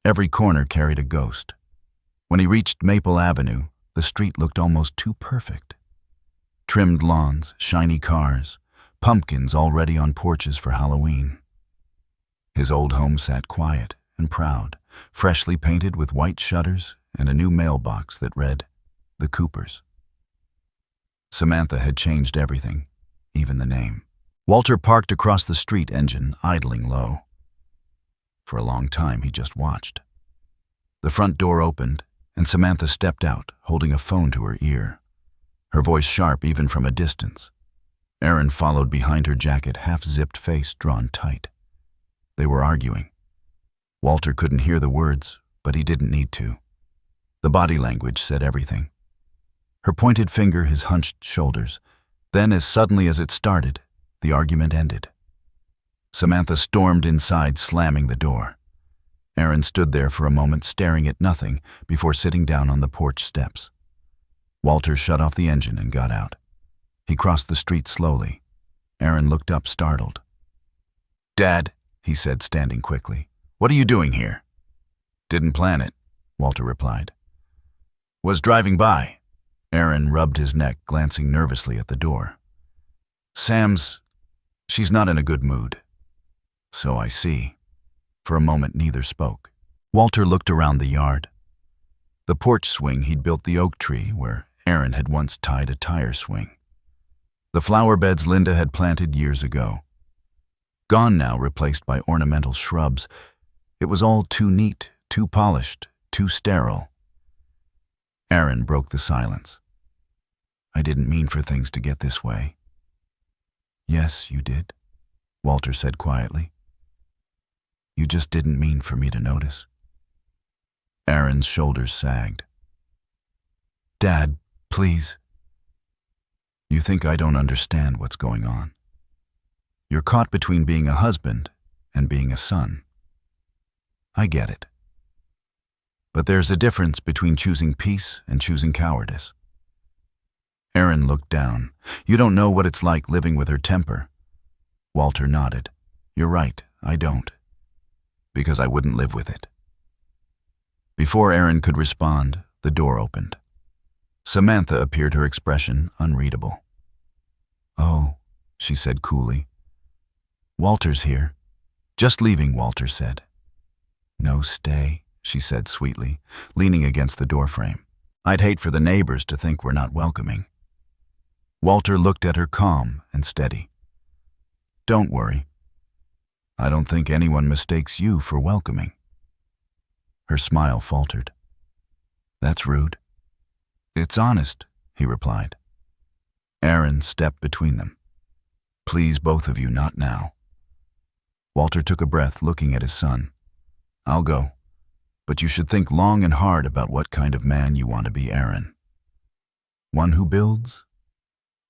Every corner carried a ghost. When he reached Maple Avenue, the street looked almost too perfect. Trimmed lawns, shiny cars, pumpkins already on porches for Halloween. His old home sat quiet and proud, freshly painted with white shutters and a new mailbox that read, "The Coopers." Samantha had changed everything, even the name. Walter parked across the street, engine idling low. For a long time he just watched. The front door opened, and Samantha stepped out, holding a phone to her ear, her voice sharp even from a distance. Aaron followed behind her, jacket half-zipped, face drawn tight. They were arguing. Walter couldn't hear the words, but he didn't need to. The body language said everything. Her pointed finger, his hunched shoulders. Then, as suddenly as it started, the argument ended. Samantha stormed inside, slamming the door. Aaron stood there for a moment, staring at nothing, before sitting down on the porch steps. Walter shut off the engine and got out. He crossed the street slowly. Aaron looked up, startled. "Dad," he said, standing quickly. "What are you doing here?" "Didn't plan it," Walter replied. "Was driving by." Aaron rubbed his neck, glancing nervously at the door. She's not in a good mood." "So I see." For a moment, neither spoke. Walter looked around the yard. The porch swing he'd built the oak tree where Aaron had once tied a tire swing. The flower beds Linda had planted years ago. Gone now, replaced by ornamental shrubs. It was all too neat, too polished, too sterile. Aaron broke the silence. "I didn't mean for things to get this way." "Yes, you did," Walter said quietly. "You just didn't mean for me to notice." Aaron's shoulders sagged. "Dad, please. You think I don't understand what's going on. You're caught between being a husband and being a son. I get it. But there's a difference between choosing peace and choosing cowardice." Aaron looked down. "You don't know what it's like living with her temper." Walter nodded. "You're right, I don't. Because I wouldn't live with it." Before Aaron could respond, the door opened. Samantha appeared, her expression unreadable. "Oh," she said coolly. "Walter's here." "Just leaving," Walter said. "No, stay," she said sweetly, leaning against the doorframe. "I'd hate for the neighbors to think we're not welcoming." Walter looked at her, calm and steady. "Don't worry. I don't think anyone mistakes you for welcoming." Her smile faltered. "That's rude." "It's honest," he replied. Aaron stepped between them. "Please, both of you, not now." Walter took a breath, looking at his son. "I'll go, but you should think long and hard about what kind of man you want to be, Aaron. One who builds,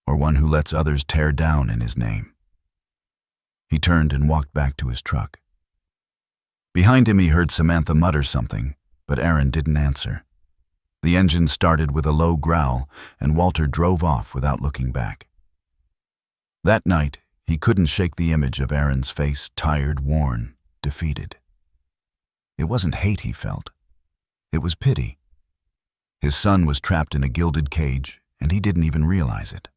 or one who lets others tear down in his name?" He turned and walked back to his truck. Behind him he heard Samantha mutter something, but Aaron didn't answer. The engine started with a low growl, and Walter drove off without looking back. That night, he couldn't shake the image of Aaron's face, tired, worn, defeated. It wasn't hate he felt. It was pity. His son was trapped in a gilded cage, and he didn't even realize it.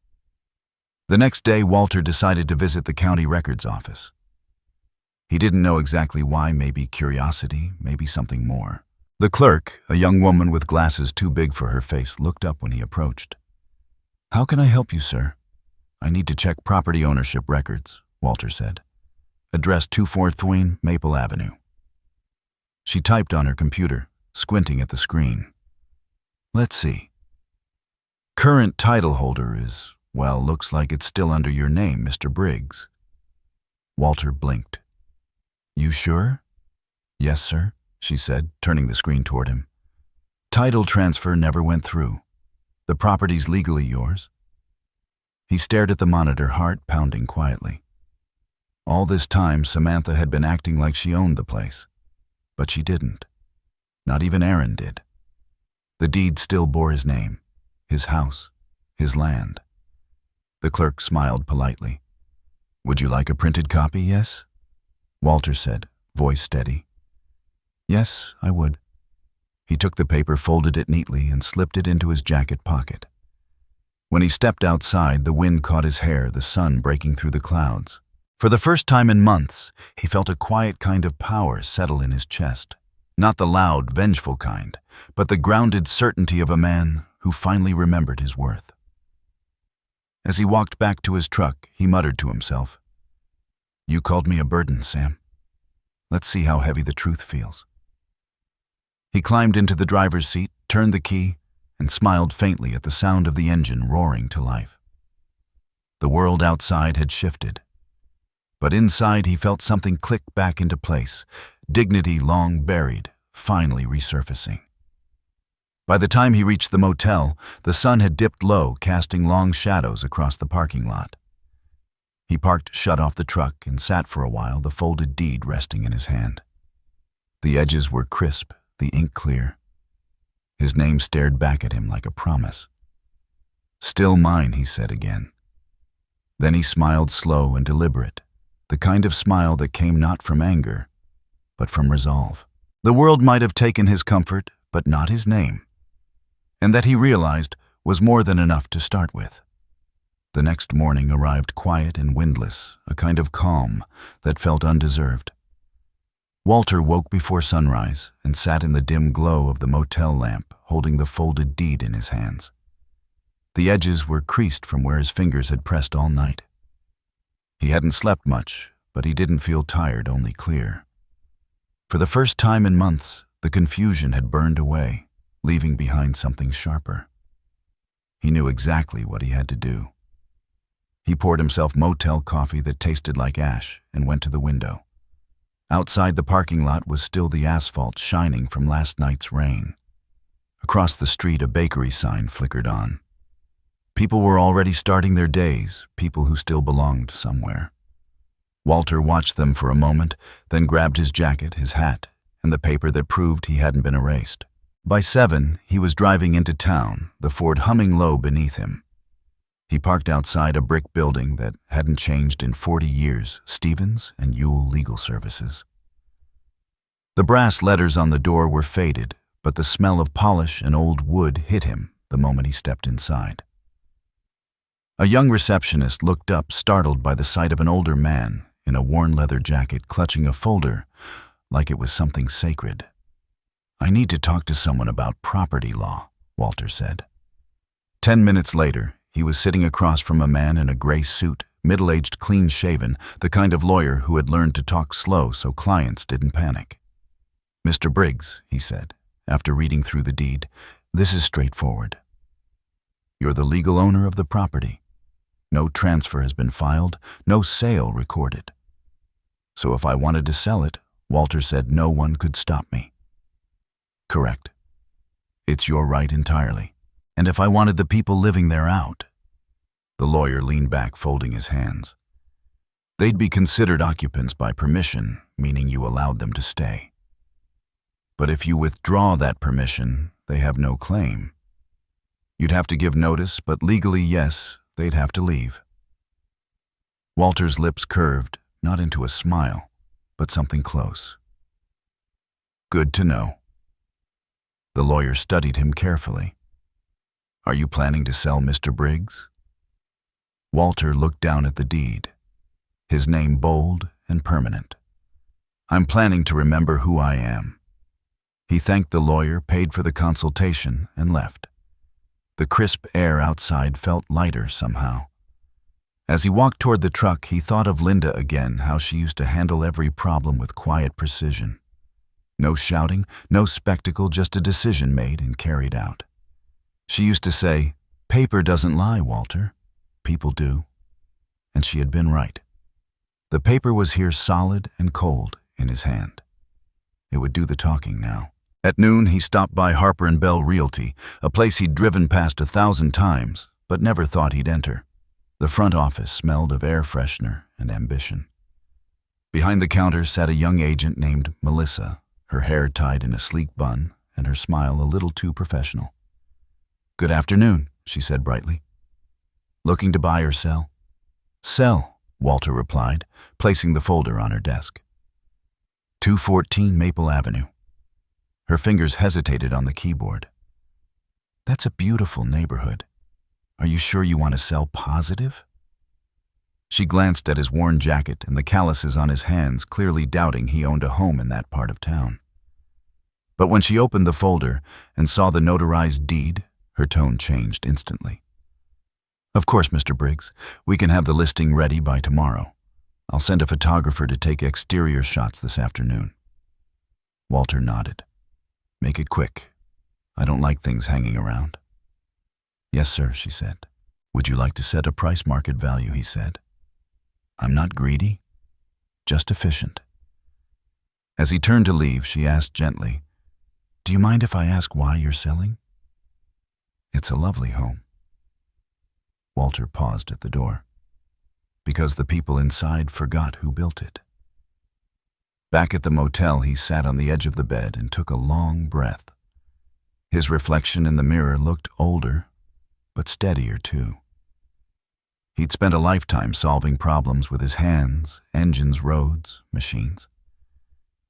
The next day, Walter decided to visit the county records office. He didn't know exactly why, maybe curiosity, maybe something more. The clerk, a young woman with glasses too big for her face, looked up when he approached. "How can I help you, sir?" "I need to check property ownership records," Walter said. "Address 243 Maple Avenue." She typed on her computer, squinting at the screen. "Let's see. Current title holder is, well, looks like it's still under your name, Mr. Briggs." Walter blinked. "You sure?" "Yes, sir," she said, turning the screen toward him. "Title transfer never went through. The property's legally yours." He stared at the monitor, heart pounding quietly. All this time, Samantha had been acting like she owned the place. But she didn't. Not even Aaron did. The deed still bore his name, his house, his land. The clerk smiled politely. "Would you like a printed copy, yes?" Walter said, voice steady. "Yes, I would." He took the paper, folded it neatly, and slipped it into his jacket pocket. When he stepped outside, the wind caught his hair, the sun breaking through the clouds. For the first time in months, he felt a quiet kind of power settle in his chest. Not the loud, vengeful kind, but the grounded certainty of a man who finally remembered his worth. As he walked back to his truck, he muttered to himself, "You called me a burden, Sam. Let's see how heavy the truth feels." He climbed into the driver's seat, turned the key, and smiled faintly at the sound of the engine roaring to life. The world outside had shifted. But inside he felt something click back into place, dignity long buried, finally resurfacing. By the time he reached the motel, the sun had dipped low, casting long shadows across the parking lot. He parked, shut off the truck, and sat for a while, the folded deed resting in his hand. The edges were crisp, the ink clear. His name stared back at him like a promise. "Still mine," he said again. Then he smiled slow and deliberate, the kind of smile that came not from anger, but from resolve. The world might have taken his comfort, but not his name. And that he realized was more than enough to start with. The next morning arrived quiet and windless, a kind of calm that felt undeserved. Walter woke before sunrise and sat in the dim glow of the motel lamp, holding the folded deed in his hands. The edges were creased from where his fingers had pressed all night. He hadn't slept much, but he didn't feel tired, only clear. For the first time in months, the confusion had burned away, leaving behind something sharper. He knew exactly what he had to do. He poured himself motel coffee that tasted like ash and went to the window. Outside the parking lot was still the asphalt shining from last night's rain. Across the street, a bakery sign flickered on. People were already starting their days, people who still belonged somewhere. Walter watched them for a moment, then grabbed his jacket, his hat, and the paper that proved he hadn't been erased. By 7, he was driving into town, the Ford humming low beneath him. He parked outside a brick building that hadn't changed in 40 years, Stevens and Ewell Legal Services. The brass letters on the door were faded, but the smell of polish and old wood hit him the moment he stepped inside. A young receptionist looked up, startled by the sight of an older man in a worn leather jacket clutching a folder like it was something sacred. "I need to talk to someone about property law," Walter said. 10 minutes later, he was sitting across from a man in a gray suit, middle-aged, clean-shaven, the kind of lawyer who had learned to talk slow so clients didn't panic. "Mr. Briggs," he said, after reading through the deed, "this is straightforward. You're the legal owner of the property. No transfer has been filed, no sale recorded. So if I wanted to sell it," Walter said, "no one could stop me." "Correct. It's your right entirely. And if I wanted the people living there out," the lawyer leaned back, folding his hands, "they'd be considered occupants by permission, meaning you allowed them to stay. But if you withdraw that permission, they have no claim. You'd have to give notice, but legally, yes, they'd have to leave." Walter's lips curved, not into a smile, but something close. "Good to know." The lawyer studied him carefully. "Are you planning to sell Mr. Briggs?" Walter looked down at the deed, his name bold and permanent. "I'm planning to remember who I am." He thanked the lawyer, paid for the consultation, and left. The crisp air outside felt lighter somehow. As he walked toward the truck, he thought of Linda again, how she used to handle every problem with quiet precision. No shouting, no spectacle, just a decision made and carried out. She used to say, "Paper doesn't lie, Walter. People do." And she had been right. The paper was here solid and cold in his hand. It would do the talking now. At noon, he stopped by Harper & Bell Realty, a place he'd driven past 1,000 times, but never thought he'd enter. The front office smelled of air freshener and ambition. Behind the counter sat a young agent named Melissa, her hair tied in a sleek bun and her smile a little too professional. "Good afternoon," she said brightly. "Looking to buy or sell?" "Sell," Walter replied, placing the folder on her desk. 214 Maple Avenue. Her fingers hesitated on the keyboard. "That's a beautiful neighborhood. Are you sure you want to sell positive?" She glanced at his worn jacket and the calluses on his hands, clearly doubting he owned a home in that part of town. But when she opened the folder and saw the notarized deed, her tone changed instantly. "Of course, Mr. Briggs. We can have the listing ready by tomorrow. I'll send a photographer to take exterior shots this afternoon." Walter nodded. "Make it quick. I don't like things hanging around." "Yes, sir," she said. "Would you like to set a price market value?" he said. "I'm not greedy, just efficient." As he turned to leave, she asked gently, "Do you mind if I ask why you're selling?" "It's a lovely home." Walter paused at the door. "Because the people inside forgot who built it." Back at the motel, he sat on the edge of the bed and took a long breath. His reflection in the mirror looked older, but steadier too. He'd spent a lifetime solving problems with his hands, engines, roads, machines.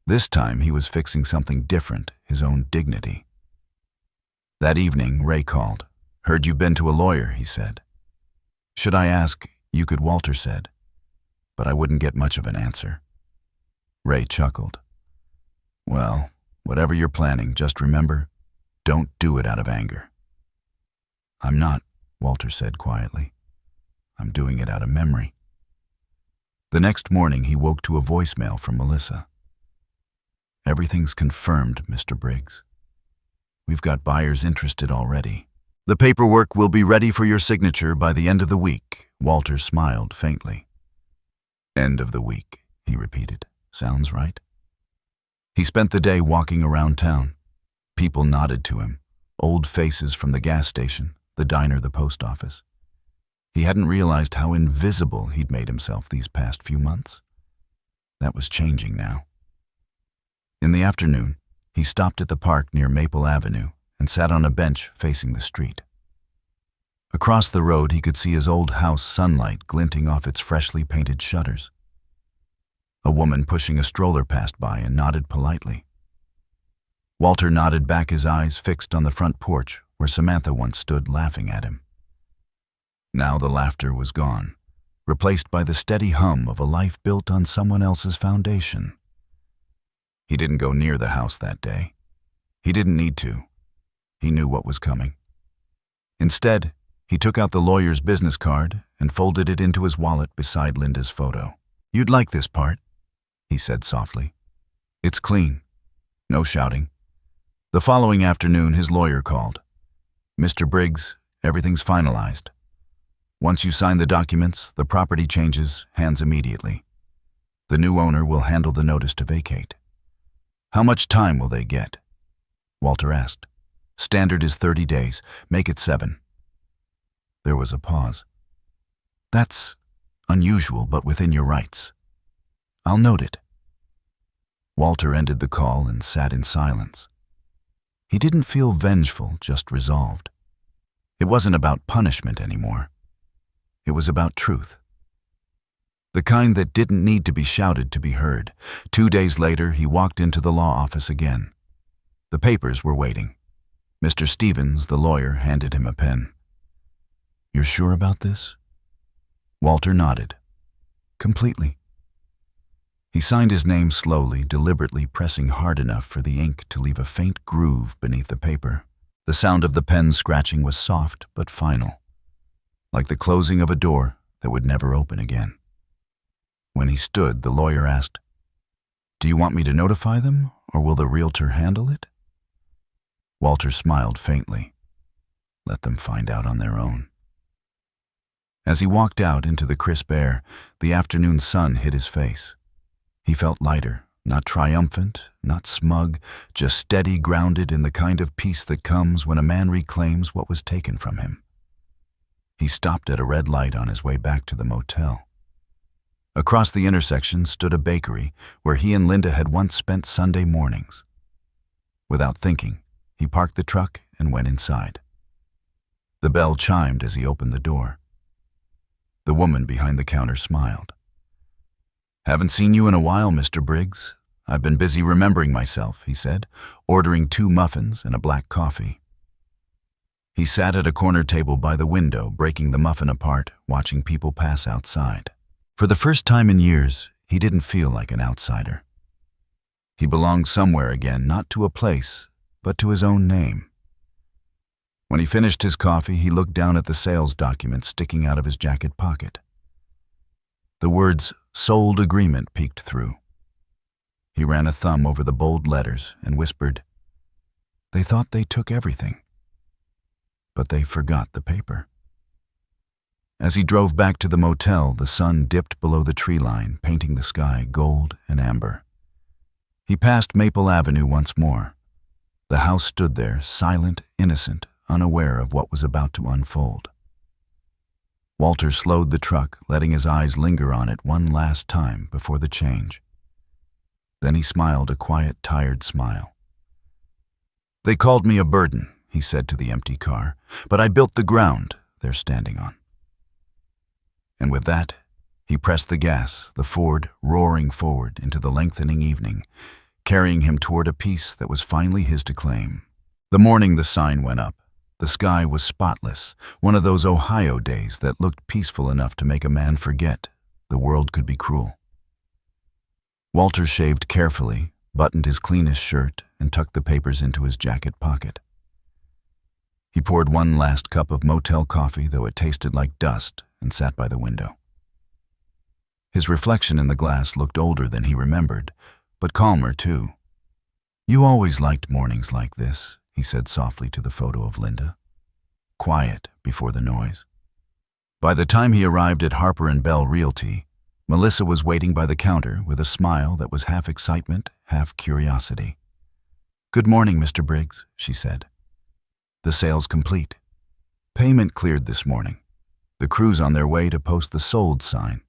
This time he was fixing something different, his own dignity. That evening, Ray called. "Heard you've been to a lawyer," he said. "Should I ask, you could," Walter said. But I wouldn't get much of an answer. Ray chuckled. "Well, whatever you're planning, just remember, don't do it out of anger." "I'm not," Walter said quietly. "I'm doing it out of memory." The next morning he woke to a voicemail from Melissa. "Everything's confirmed, Mr. Briggs. We've got buyers interested already. The paperwork will be ready for your signature by the end of the week." Walter smiled faintly. "End of the week," he repeated. "Sounds right." He spent the day walking around town. People nodded to him, old faces from the gas station, the diner, the post office. He hadn't realized how invisible he'd made himself these past few months. That was changing now. In the afternoon, he stopped at the park near Maple Avenue and sat on a bench facing the street. Across the road, he could see his old house sunlight glinting off its freshly painted shutters. A woman pushing a stroller passed by and nodded politely. Walter nodded back, his eyes fixed on the front porch where Samantha once stood laughing at him. Now the laughter was gone, replaced by the steady hum of a life built on someone else's foundation. He didn't go near the house that day. He didn't need to. He knew what was coming. Instead, he took out the lawyer's business card and folded it into his wallet beside Linda's photo. "You'd like this part," he said softly. "It's clean. No shouting." The following afternoon, his lawyer called. "Mr. Briggs, everything's finalized. Once you sign the documents, the property changes hands immediately. The new owner will handle the notice to vacate." "How much time will they get?" Walter asked. "Standard is 30 days. Make it 7. There was a pause. "That's unusual, but within your rights. I'll note it." Walter ended the call and sat in silence. He didn't feel vengeful, just resolved. It wasn't about punishment anymore. It was about truth. The kind that didn't need to be shouted to be heard. 2 days later, he walked into the law office again. The papers were waiting. Mr. Stevens, the lawyer, handed him a pen. "You're sure about this?" Walter nodded. "Completely." He signed his name slowly, deliberately pressing hard enough for the ink to leave a faint groove beneath the paper. The sound of the pen scratching was soft but final, like the closing of a door that would never open again. When he stood, the lawyer asked, "Do you want me to notify them, or will the realtor handle it?" Walter smiled faintly. Let them find out on their own. As he walked out into the crisp air, the afternoon sun hit his face. He felt lighter, not triumphant, not smug, just steady, grounded in the kind of peace that comes when a man reclaims what was taken from him. He stopped at a red light on his way back to the motel. Across the intersection stood a bakery where he and Linda had once spent Sunday mornings. Without thinking, he parked the truck and went inside. The bell chimed as he opened the door. The woman behind the counter smiled. "Haven't seen you in a while, Mr. Briggs. I've been busy remembering myself," he said, ordering 2 muffins and a black coffee. He sat at a corner table by the window, breaking the muffin apart, watching people pass outside. For the first time in years, he didn't feel like an outsider. He belonged somewhere again, not to a place, but to his own name. When he finished his coffee, he looked down at the sales document sticking out of his jacket pocket. The words "sold agreement" peeked through. He ran a thumb over the bold letters and whispered, "They thought they took everything, but they forgot the paper." As he drove back to the motel, the sun dipped below the tree line, painting the sky gold and amber. He passed Maple Avenue once more. The house stood there, silent, innocent, unaware of what was about to unfold. Walter slowed the truck, letting his eyes linger on it one last time before the change. Then he smiled a quiet, tired smile. "They called me a burden," he said to the empty car, "but I built the ground they're standing on." And with that, he pressed the gas, the Ford roaring forward into the lengthening evening, carrying him toward a peace that was finally his to claim. The morning the sign went up, the sky was spotless, one of those Ohio days that looked peaceful enough to make a man forget the world could be cruel. Walter shaved carefully, buttoned his cleanest shirt, and tucked the papers into his jacket pocket. He poured one last cup of motel coffee, though it tasted like dust, and sat by the window. His reflection in the glass looked older than he remembered, but calmer too. "You always liked mornings like this," he said softly to the photo of Linda. Quiet before the noise. By the time he arrived at Harper & Bell Realty, Melissa was waiting by the counter with a smile that was half excitement, half curiosity. "Good morning, Mr. Briggs," she said. "The sale's complete. Payment cleared this morning. The crew's on their way to post the sold sign."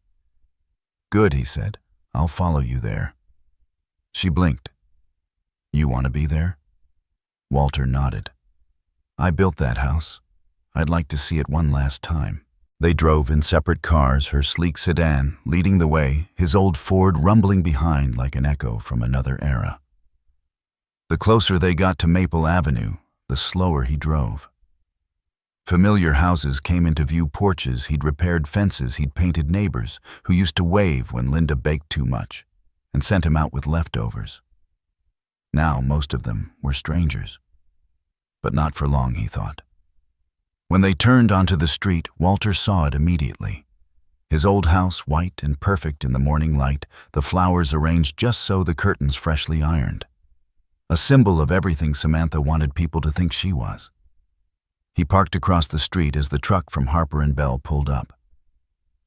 "Good," he said. "I'll follow you there." She blinked. "You want to be there?" Walter nodded. "I built that house. I'd like to see it one last time." They drove in separate cars, her sleek sedan leading the way, his old Ford rumbling behind like an echo from another era. The closer they got to Maple Avenue, the slower he drove. Familiar houses came into view, porches he'd repaired, fences he'd painted, neighbors who used to wave when Linda baked too much and sent him out with leftovers. Now most of them were strangers. But not for long, he thought. When they turned onto the street, Walter saw it immediately. His old house, white and perfect in the morning light, the flowers arranged just so, the curtains freshly ironed. A symbol of everything Samantha wanted people to think she was. He parked across the street as the truck from Harper & Bell pulled up.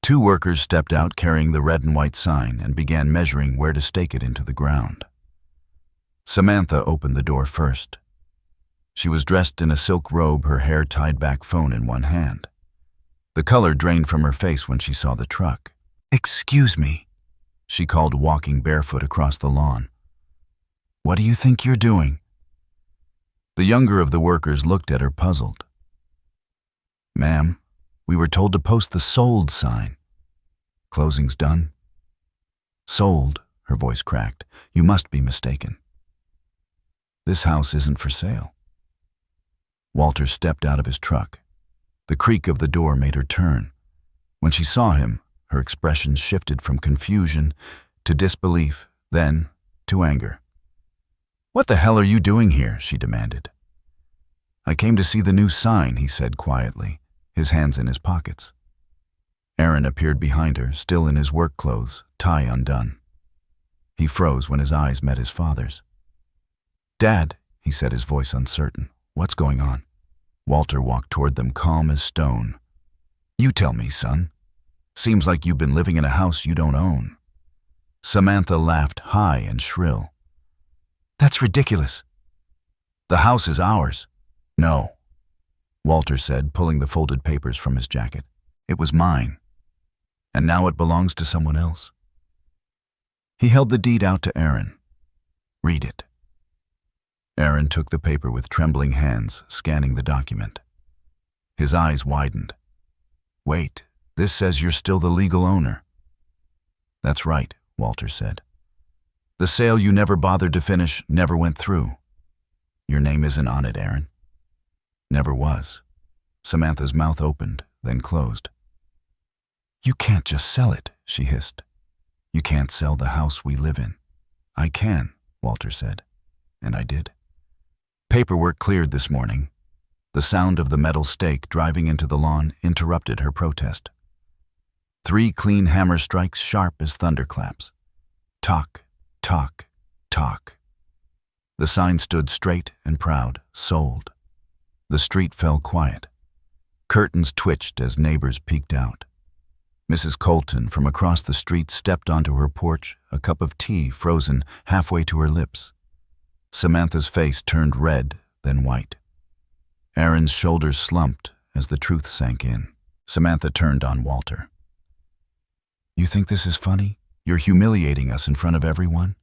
Two workers stepped out carrying the red and white sign and began measuring where to stake it into the ground. Samantha opened the door first. She was dressed in a silk robe, her hair tied back, phone in one hand. The color drained from her face when she saw the truck. "Excuse me," she called, walking barefoot across the lawn. "What do you think you're doing?" The younger of the workers looked at her, puzzled. "Ma'am, we were told to post the sold sign. Closing's done." "Sold," her voice cracked. "You must be mistaken. This house isn't for sale." Walter stepped out of his truck. The creak of the door made her turn. When she saw him, her expression shifted from confusion to disbelief, then to anger. "What the hell are you doing here?" she demanded. "I came to see the new sign," he said quietly, his hands in his pockets. Aaron appeared behind her, still in his work clothes, tie undone. He froze when his eyes met his father's. "Dad," he said, his voice uncertain. "What's going on?" Walter walked toward them, calm as stone. "You tell me, son. Seems like you've been living in a house you don't own." Samantha laughed high and shrill. "That's ridiculous. The house is ours." "No," Walter said, pulling the folded papers from his jacket. "It was mine. And now it belongs to someone else." He held the deed out to Aaron. "Read it." Aaron took the paper with trembling hands, scanning the document. His eyes widened. "Wait, this says you're still the legal owner." "That's right," Walter said. "The sale you never bothered to finish never went through. Your name isn't on it, Aaron." "Never was." Samantha's mouth opened, then closed. "You can't just sell it," she hissed. "You can't sell the house we live in." "I can," Walter said, and I did. Paperwork cleared this morning. The sound of the metal stake driving into the lawn interrupted her protest. 3 clean hammer strikes, sharp as thunderclaps. Tock, tock, tock. The sign stood straight and proud, sold. The street fell quiet. Curtains twitched as neighbors peeked out. Mrs. Colton from across the street stepped onto her porch, a cup of tea frozen halfway to her lips. Samantha's face turned red, then white. Aaron's shoulders slumped as the truth sank in. Samantha turned on Walter. "You think this is funny? You're humiliating us in front of everyone?"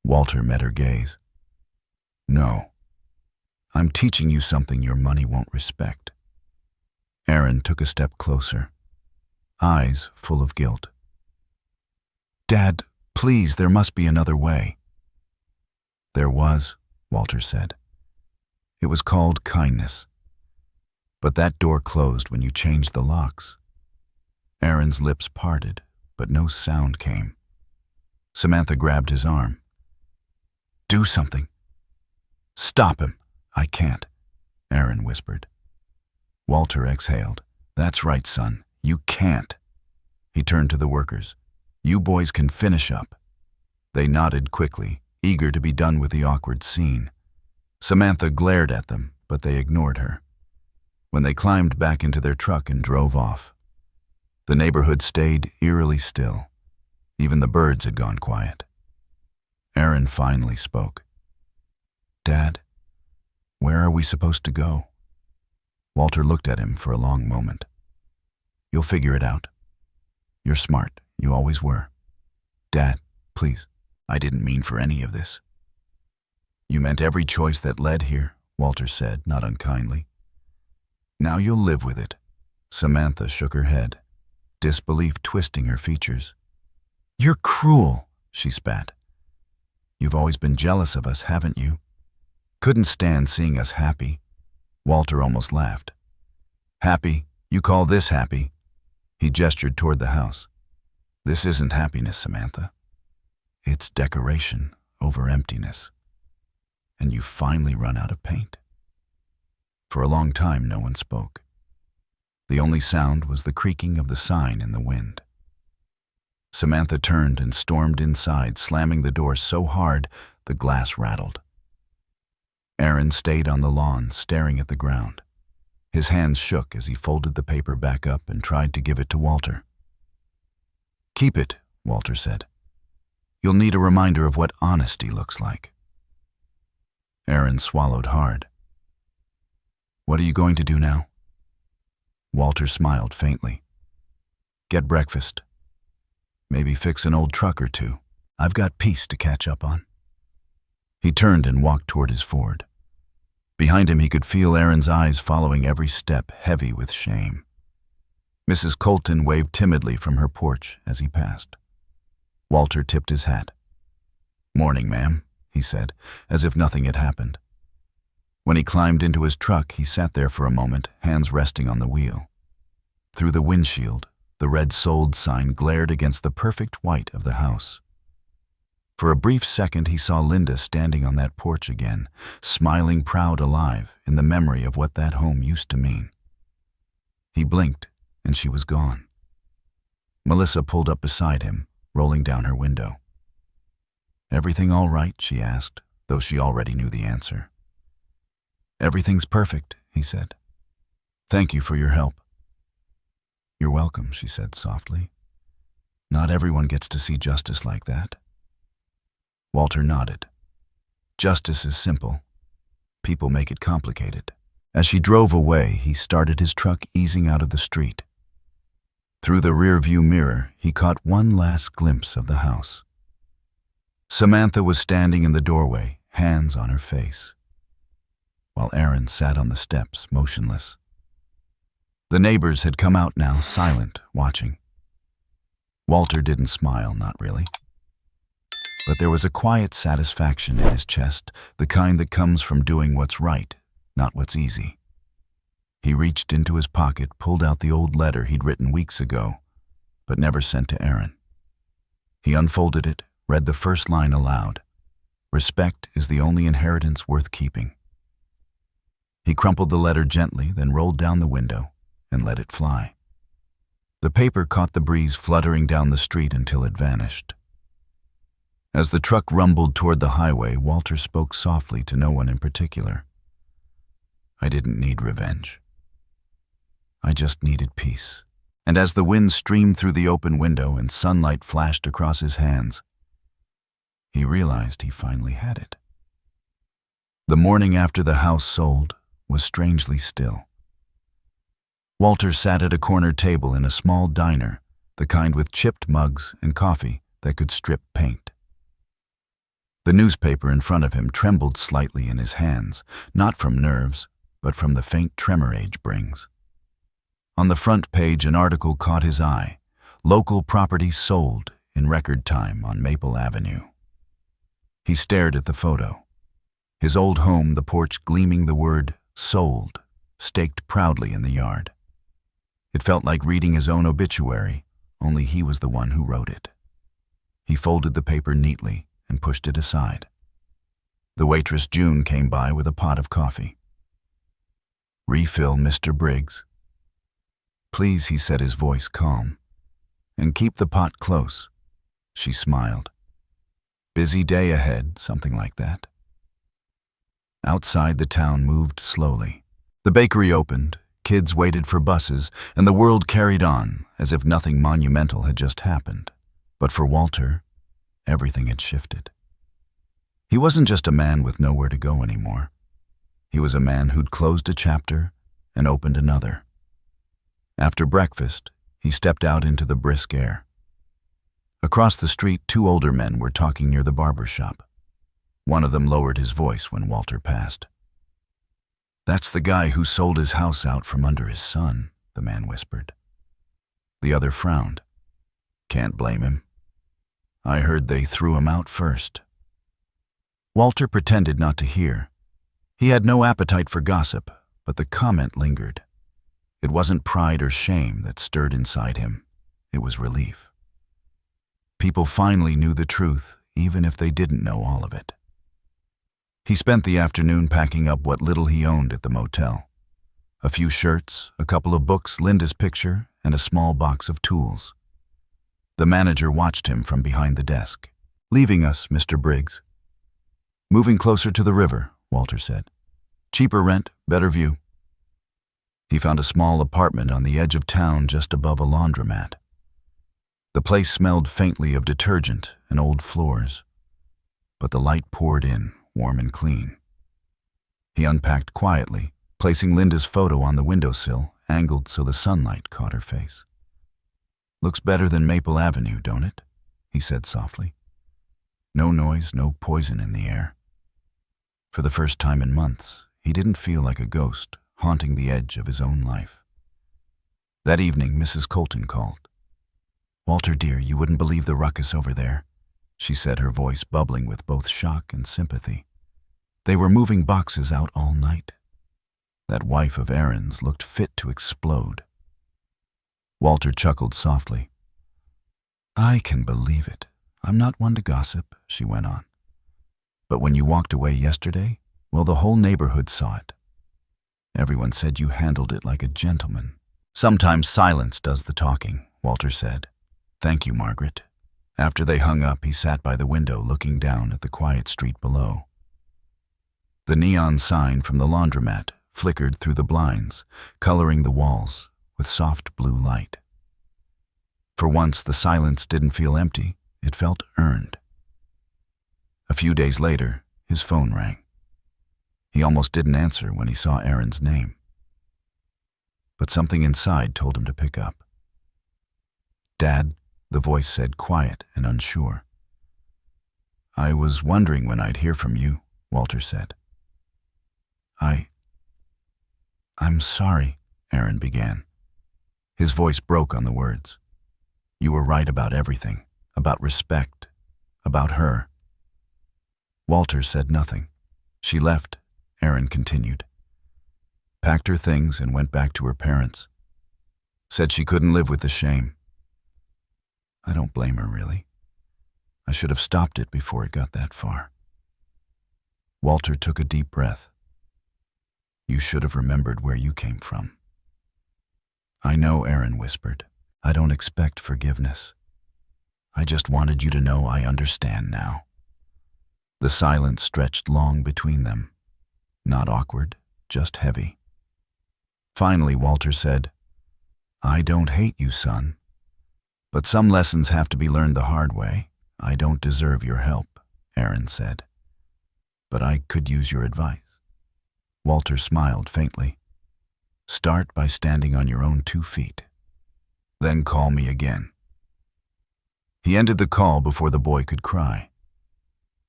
Walter met her gaze. "No. I'm teaching you something your money won't respect." Aaron took a step closer. eyes full of guilt. "Dad, please, there must be another way." "There was," Walter said. "It was called kindness. But that door closed when you changed the locks." Aaron's lips parted, but no sound came. Samantha grabbed his arm. "Do something. Stop him." "I can't," Aaron whispered. Walter exhaled. "That's right, son. You can't." He turned to the workers. "You boys can finish up." They nodded quickly, eager to be done with the awkward scene. Samantha glared at them, but they ignored her. When they climbed back into their truck and drove off, the neighborhood stayed eerily still. Even the birds had gone quiet. Aaron finally spoke. "Dad, where are we supposed to go?" Walter looked at him for a long moment. "You'll figure it out. You're smart. You always were." "Dad, please, I didn't mean for any of this." "You meant every choice that led here," Walter said, not unkindly. "Now you'll live with it." Samantha shook her head, disbelief twisting her features. "You're cruel," she spat. "You've always been jealous of us, haven't you? Couldn't stand seeing us happy." Walter almost laughed. "Happy? You call this happy?" He gestured toward the house. "This isn't happiness, Samantha. It's decoration over emptiness. And you've finally run out of paint." For a long time, no one spoke. The only sound was the creaking of the sign in the wind. Samantha turned and stormed inside, slamming the door so hard the glass rattled. Aaron stayed on the lawn, staring at the ground. His hands shook as he folded the paper back up and tried to give it to Walter. "Keep it," Walter said. "You'll need a reminder of what honesty looks like." Aaron swallowed hard. "What are you going to do now?" Walter smiled faintly. "Get breakfast. Maybe fix an old truck or two. I've got peace to catch up on." He turned and walked toward his Ford. Behind him, he could feel Aaron's eyes following every step, heavy with shame. Mrs. Colton waved timidly from her porch as he passed. Walter tipped his hat. "Morning, ma'am," he said, as if nothing had happened. When he climbed into his truck, he sat there for a moment, hands resting on the wheel. Through the windshield, the red sold sign glared against the perfect white of the house. For a brief second, he saw Linda standing on that porch again, smiling proud alive in the memory of what that home used to mean. He blinked, and she was gone. Melissa pulled up beside him, rolling down her window. "Everything all right?" she asked, though she already knew the answer. "Everything's perfect," he said. "Thank you for your help." "You're welcome," she said softly. "Not everyone gets to see justice like that." Walter nodded. "Justice is simple. People make it complicated." As she drove away, he started his truck, easing out of the street. Through the rear-view mirror, he caught one last glimpse of the house. Samantha was standing in the doorway, hands on her face, while Aaron sat on the steps, motionless. The neighbors had come out now, silent, watching. Walter didn't smile, not really. But there was a quiet satisfaction in his chest, the kind that comes from doing what's right, not what's easy. He reached into his pocket, pulled out the old letter he'd written weeks ago, but never sent to Aaron. He unfolded it, read the first line aloud. "Respect is the only inheritance worth keeping." He crumpled the letter gently, then rolled down the window and let it fly. The paper caught the breeze fluttering down the street until it vanished. As the truck rumbled toward the highway, Walter spoke softly to no one in particular. "I didn't need revenge. I just needed peace." And as the wind streamed through the open window and sunlight flashed across his hands, he realized he finally had it. The morning after the house sold was strangely still. Walter sat at a corner table in a small diner, the kind with chipped mugs and coffee that could strip paint. The newspaper in front of him trembled slightly in his hands, not from nerves, but from the faint tremor age brings. On the front page, an article caught his eye. Local property sold in record time on Maple Avenue. He stared at the photo. His old home, the porch gleaming the word sold, staked proudly in the yard. It felt like reading his own obituary, only he was the one who wrote it. He folded the paper neatly and pushed it aside. The waitress June came by with a pot of coffee. "Refill, Mr. Briggs." "Please," he said, his voice calm. "And keep the pot close." She smiled. "Busy day ahead," something like that. Outside, the town moved slowly. The bakery opened, kids waited for buses, and the world carried on as if nothing monumental had just happened. But for Walter, everything had shifted. He wasn't just a man with nowhere to go anymore. He was a man who'd closed a chapter and opened another. After breakfast, he stepped out into the brisk air. Across the street, two older men were talking near the barber shop. One of them lowered his voice when Walter passed. "That's the guy who sold his house out from under his son," the man whispered. The other frowned. "Can't blame him. I heard they threw him out first." Walter pretended not to hear. He had no appetite for gossip, but the comment lingered. It wasn't pride or shame that stirred inside him. It was relief. People finally knew the truth, even if they didn't know all of it. He spent the afternoon packing up what little he owned at the motel. A few shirts, a couple of books, Linda's picture, and a small box of tools. The manager watched him from behind the desk. "Leaving us, Mr. Briggs." "Moving closer to the river," Walter said. "Cheaper rent, better view." He found a small apartment on the edge of town just above a laundromat. The place smelled faintly of detergent and old floors, but the light poured in, warm and clean. He unpacked quietly, placing Linda's photo on the windowsill, angled so the sunlight caught her face. "Looks better than Maple Avenue, don't it?" he said softly. No noise, no poison in the air. For the first time in months, he didn't feel like a ghost haunting the edge of his own life. That evening, Mrs. Colton called. "Walter, dear, you wouldn't believe the ruckus over there," she said, her voice bubbling with both shock and sympathy. "They were moving boxes out all night." That wife of Aaron's looked fit to explode. Walter chuckled softly. "I can believe it. I'm not one to gossip," she went on. "But when you walked away yesterday, well, the whole neighborhood saw it. Everyone said you handled it like a gentleman." "Sometimes silence does the talking," Walter said. "Thank you, Margaret." After they hung up, he sat by the window looking down at the quiet street below. The neon sign from the laundromat flickered through the blinds, coloring the walls with soft blue light. For once, the silence didn't feel empty, it felt earned. A few days later, his phone rang. He almost didn't answer when he saw Aaron's name. But something inside told him to pick up. "Dad," the voice said, quiet and unsure. "I was wondering when I'd hear from you," Walter said. I'm sorry," Aaron began. His voice broke on the words. "You were right about everything, about respect, about her." Walter said nothing. "She left," Aaron continued. "Packed her things and went back to her parents. Said she couldn't live with the shame. I don't blame her, really. I should have stopped it before it got that far." Walter took a deep breath. "You should have remembered where you came from." "I know," Aaron whispered. "I don't expect forgiveness. I just wanted you to know I understand now." The silence stretched long between them. Not awkward, just heavy. Finally, Walter said, "I don't hate you, son. But some lessons have to be learned the hard way. I don't deserve your help," Aaron said. "But I could use your advice." Walter smiled faintly. "Start by standing on your own 2 feet. Then call me again." He ended the call before the boy could cry.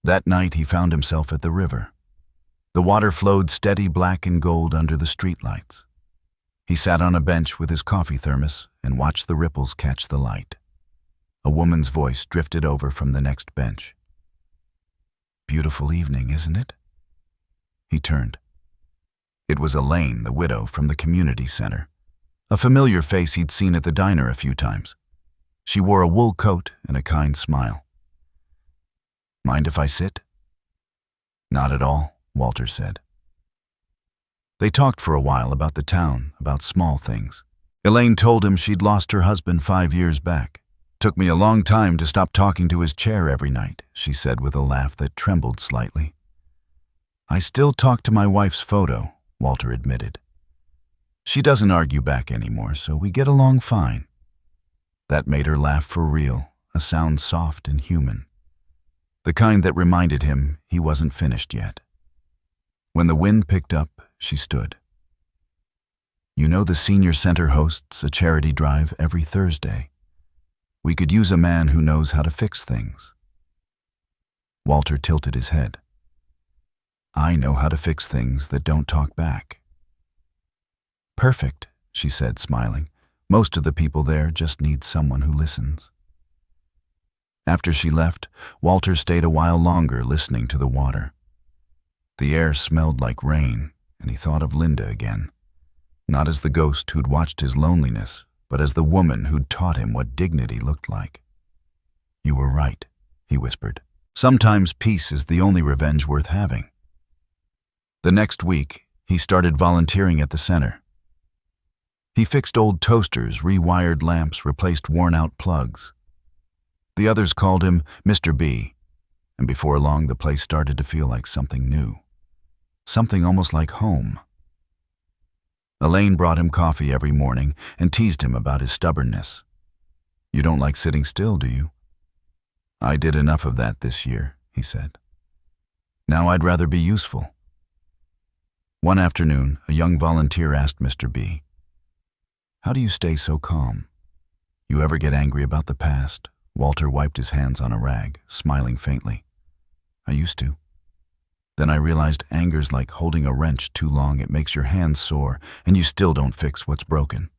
That night he found himself at the river. The water flowed steady black and gold under the streetlights. He sat on a bench with his coffee thermos and watched the ripples catch the light. A woman's voice drifted over from the next bench. "Beautiful evening, isn't it?" He turned. It was Elaine, the widow from the community center, a familiar face he'd seen at the diner a few times. She wore a wool coat and a kind smile. "Mind if I sit?" "Not at all," Walter said. They talked for a while about the town, about small things. Elaine told him she'd lost her husband 5 years back. "Took me a long time to stop talking to his chair every night," she said with a laugh that trembled slightly. "I still talk to my wife's photo," Walter admitted. "She doesn't argue back anymore, so we get along fine." That made her laugh for real, a sound soft and human. The kind that reminded him he wasn't finished yet. When the wind picked up, she stood. "You know the senior center hosts a charity drive every Thursday. We could use a man who knows how to fix things." Walter tilted his head. "I know how to fix things that don't talk back." "Perfect," she said, smiling. "Most of the people there just need someone who listens." After she left, Walter stayed a while longer listening to the water. The air smelled like rain, and he thought of Linda again. Not as the ghost who'd watched his loneliness, but as the woman who'd taught him what dignity looked like. "You were right," he whispered. "Sometimes peace is the only revenge worth having." The next week, he started volunteering at the center. He fixed old toasters, rewired lamps, replaced worn-out plugs. The others called him Mr. B, and before long the place started to feel like something new. Something almost like home. Elaine brought him coffee every morning and teased him about his stubbornness. "You don't like sitting still, do you?" "I did enough of that this year," he said. "Now I'd rather be useful." One afternoon, a young volunteer asked Mr. B, "How do you stay so calm? You ever get angry about the past?" Walter wiped his hands on a rag, smiling faintly. "I used to. Then I realized anger's like holding a wrench too long. It makes your hands sore, and you still don't fix what's broken."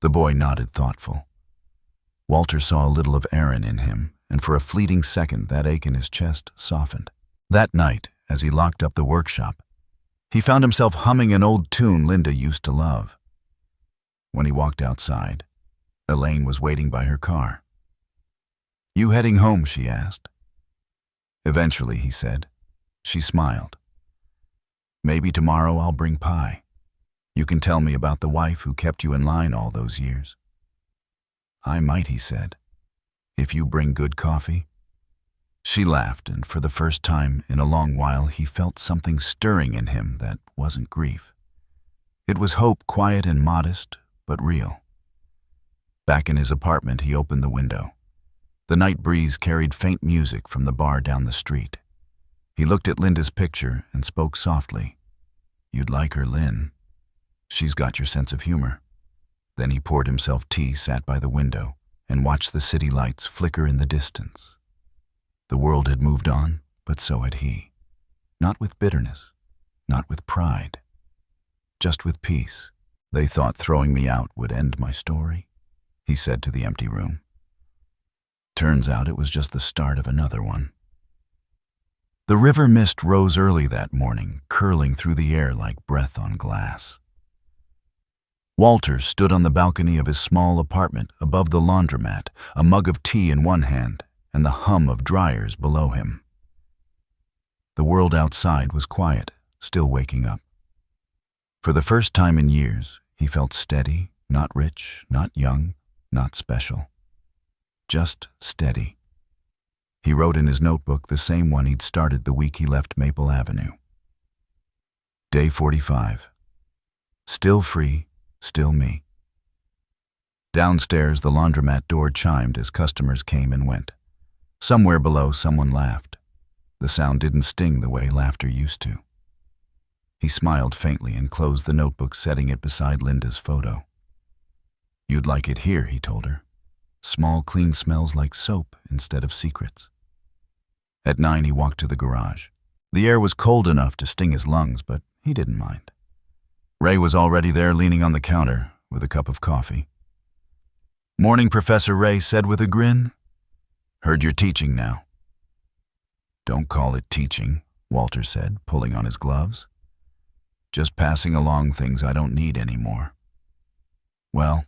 The boy nodded, thoughtful. Walter saw a little of Aaron in him, and for a fleeting second that ache in his chest softened. That night, as he locked up the workshop, he found himself humming an old tune Linda used to love. When he walked outside, Elaine was waiting by her car. "You heading home?" she asked. "Eventually," he said. She smiled. "Maybe tomorrow I'll bring pie. You can tell me about the wife who kept you in line all those years." "I might," he said, "if you bring good coffee." She laughed, and for the first time in a long while he felt something stirring in him that wasn't grief. It was hope, quiet and modest, but real. Back in his apartment, he opened the window. The night breeze carried faint music from the bar down the street. He looked at Linda's picture and spoke softly. "You'd like her, Lynn. She's got your sense of humor." Then he poured himself tea, sat by the window, and watched the city lights flicker in the distance. The world had moved on, but so had he. Not with bitterness, not with pride, just with peace. "They thought throwing me out would end my story," he said to the empty room. Turns out it was just the start of another one. The river mist rose early that morning, curling through the air like breath on glass. Walter stood on the balcony of his small apartment above the laundromat, a mug of tea in one hand and the hum of dryers below him. The world outside was quiet, still waking up. For the first time in years, he felt steady, not rich, not young, not special. Just steady. He wrote in his notebook, the same one he'd started the week he left Maple Avenue. Day 45. Still free, still me. Downstairs, the laundromat door chimed as customers came and went. Somewhere below, someone laughed. The sound didn't sting the way laughter used to. He smiled faintly and closed the notebook, setting it beside Linda's photo. "You'd like it here," he told her. "Small, clean smells like soap instead of secrets." At 9, he walked to the garage. The air was cold enough to sting his lungs, but he didn't mind. Ray was already there, leaning on the counter with a cup of coffee. "Morning," Professor Ray said with a grin. "Heard you're teaching now." "Don't call it teaching," Walter said, pulling on his gloves. "Just passing along things I don't need anymore." "Well,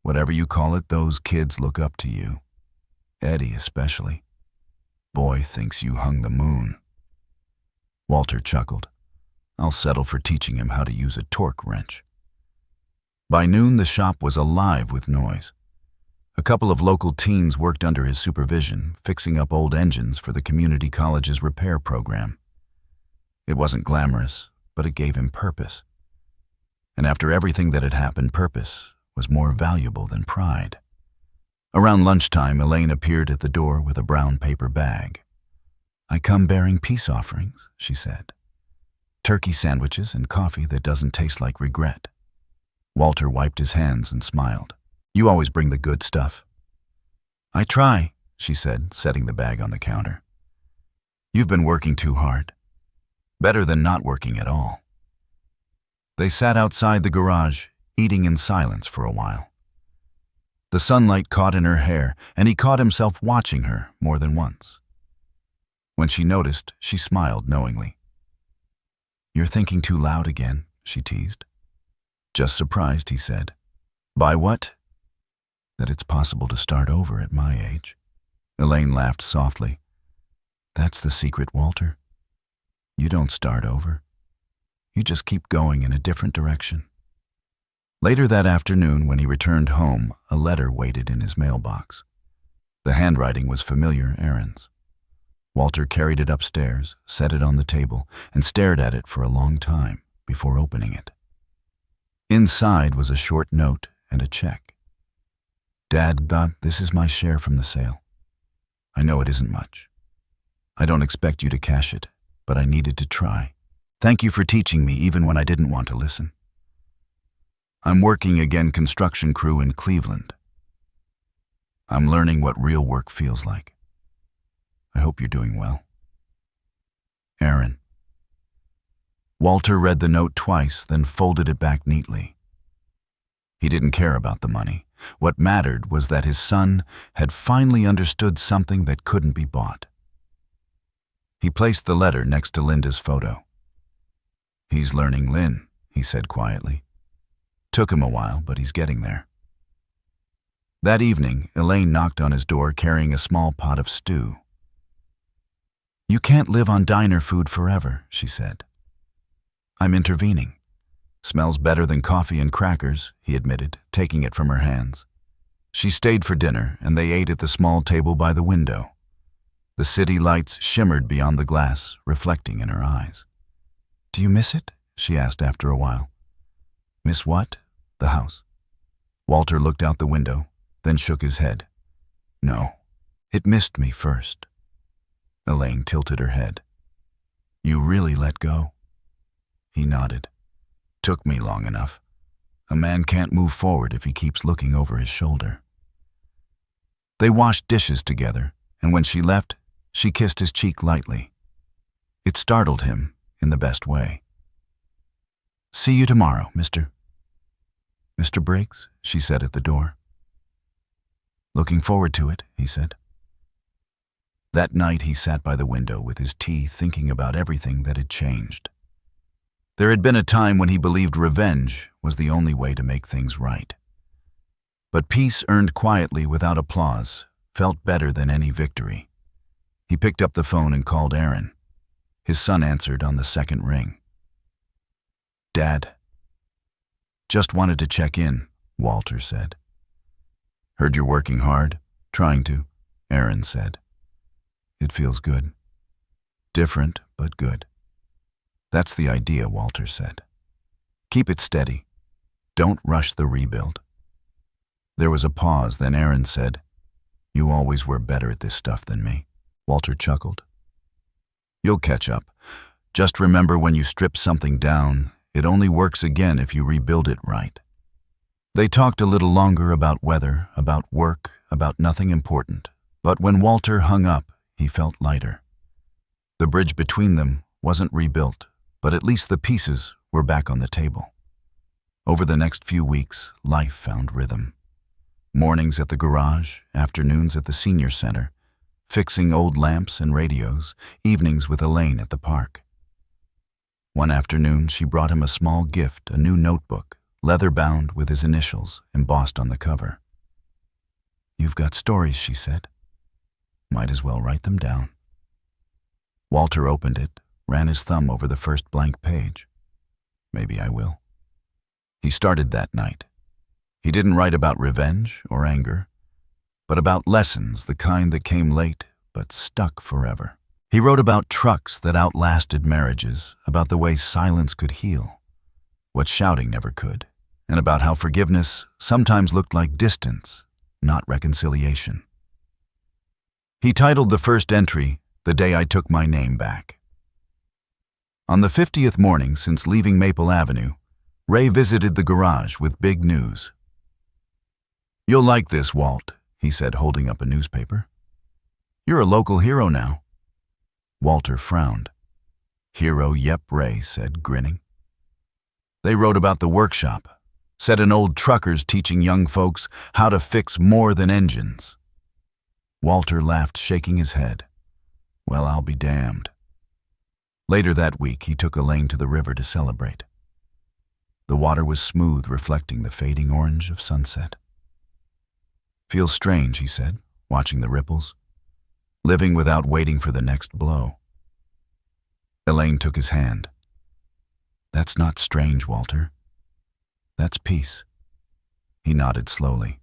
whatever you call it, those kids look up to you. Eddie especially. Boy thinks you hung the moon." Walter chuckled. "I'll settle for teaching him how to use a torque wrench." By noon, the shop was alive with noise. A couple of local teens worked under his supervision, fixing up old engines for the community college's repair program. It wasn't glamorous, but it gave him purpose. And after everything that had happened, purpose was more valuable than pride. Around lunchtime, Elaine appeared at the door with a brown paper bag. "I come bearing peace offerings," she said. "Turkey sandwiches and coffee that doesn't taste like regret." Walter wiped his hands and smiled. "You always bring the good stuff." "I try," she said, setting the bag on the counter. "You've been working too hard. Better than not working at all." They sat outside the garage, eating in silence for a while. The sunlight caught in her hair, and he caught himself watching her more than once. When she noticed, she smiled knowingly. "You're thinking too loud again," she teased. "Just surprised," he said. "By what?" "That it's possible to start over at my age." Elaine laughed softly. "That's the secret, Walter. You don't start over. You just keep going in a different direction." Later that afternoon, when he returned home, a letter waited in his mailbox. The handwriting was familiar Aaron's. Walter carried it upstairs, set it on the table, and stared at it for a long time before opening it. Inside was a short note and a check. "Dad, this is my share from the sale. I know it isn't much. I don't expect you to cash it, but I needed to try. Thank you for teaching me even when I didn't want to listen. I'm working again construction crew in Cleveland. I'm learning what real work feels like. I hope you're doing well. Aaron." Walter read the note twice, then folded it back neatly. He didn't care about the money. What mattered was that his son had finally understood something that couldn't be bought. He placed the letter next to Linda's photo. "He's learning Lynn," he said quietly. "Took him a while, but he's getting there." That evening, Elaine knocked on his door carrying a small pot of stew. "You can't live on diner food forever," she said. "I'm intervening. Smells better than coffee and crackers," he admitted, taking it from her hands. She stayed for dinner, and they ate at the small table by the window. The city lights shimmered beyond the glass, reflecting in her eyes. "Do you miss it?" she asked after a while. "Miss what?" "The house." Walter looked out the window, then shook his head. "No, it missed me first." Elaine tilted her head. "You really let go?" He nodded. "Took me long enough. A man can't move forward if he keeps looking over his shoulder." They washed dishes together, and when she left, she kissed his cheek lightly. It startled him in the best way. "See you tomorrow, Mr. Briggs," she said at the door. "Looking forward to it," he said. That night he sat by the window with his tea, thinking about everything that had changed. There had been a time when he believed revenge was the only way to make things right. But peace earned quietly without applause felt better than any victory. He picked up the phone and called Aaron. His son answered on the second ring. "Dad." "Just wanted to check in," Walter said. "Heard you're working hard." "Trying to," Aaron said. "It feels good. Different, but good." "That's the idea," Walter said. "Keep it steady. Don't rush the rebuild." There was a pause, then Aaron said, "You always were better at this stuff than me." Walter chuckled. "You'll catch up. Just remember, when you strip something down, it only works again if you rebuild it right." They talked a little longer about weather, about work, about nothing important. But when Walter hung up, he felt lighter. The bridge between them wasn't rebuilt, but at least the pieces were back on the table. Over the next few weeks, life found rhythm. Mornings at the garage, afternoons at the senior center, fixing old lamps and radios, evenings with Elaine at the park. One afternoon, she brought him a small gift, a new notebook, leather-bound with his initials embossed on the cover. "You've got stories," she said. "Might as well write them down." Walter opened it, ran his thumb over the first blank page. "Maybe I will." He started that night. He didn't write about revenge or anger, but about lessons, the kind that came late but stuck forever. He wrote about trucks that outlasted marriages, about the way silence could heal, what shouting never could, and about how forgiveness sometimes looked like distance, not reconciliation. He titled the first entry, "The Day I Took My Name Back." On the 50th morning since leaving Maple Avenue, Ray visited the garage with big news. "You'll like this, Walt," he said, holding up a newspaper. "You're a local hero now." Walter frowned. "Hero, yep," Ray said, grinning. "They wrote about the workshop, said an old trucker's teaching young folks how to fix more than engines." Walter laughed, shaking his head. "Well, I'll be damned." Later that week, he took Elaine to the river to celebrate. The water was smooth, reflecting the fading orange of sunset. "Feels strange," he said, watching the ripples, living without waiting for the next blow. Elaine took his hand. "That's not strange, Walter. That's peace." He nodded slowly.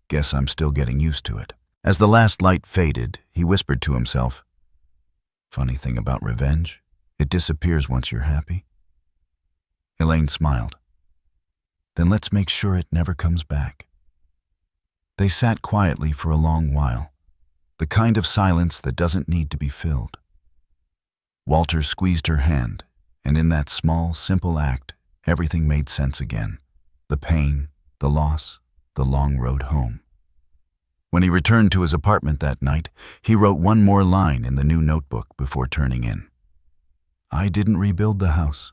"Guess I'm still getting used to it." As the last light faded, he whispered to himself, "Funny thing about revenge, it disappears once you're happy." Elaine smiled. "Then let's make sure it never comes back." They sat quietly for a long while, the kind of silence that doesn't need to be filled. Walter squeezed her hand, and in that small, simple act, everything made sense again. The pain, the loss, the long road home. When he returned to his apartment that night, he wrote one more line in the new notebook before turning in. "I didn't rebuild the house.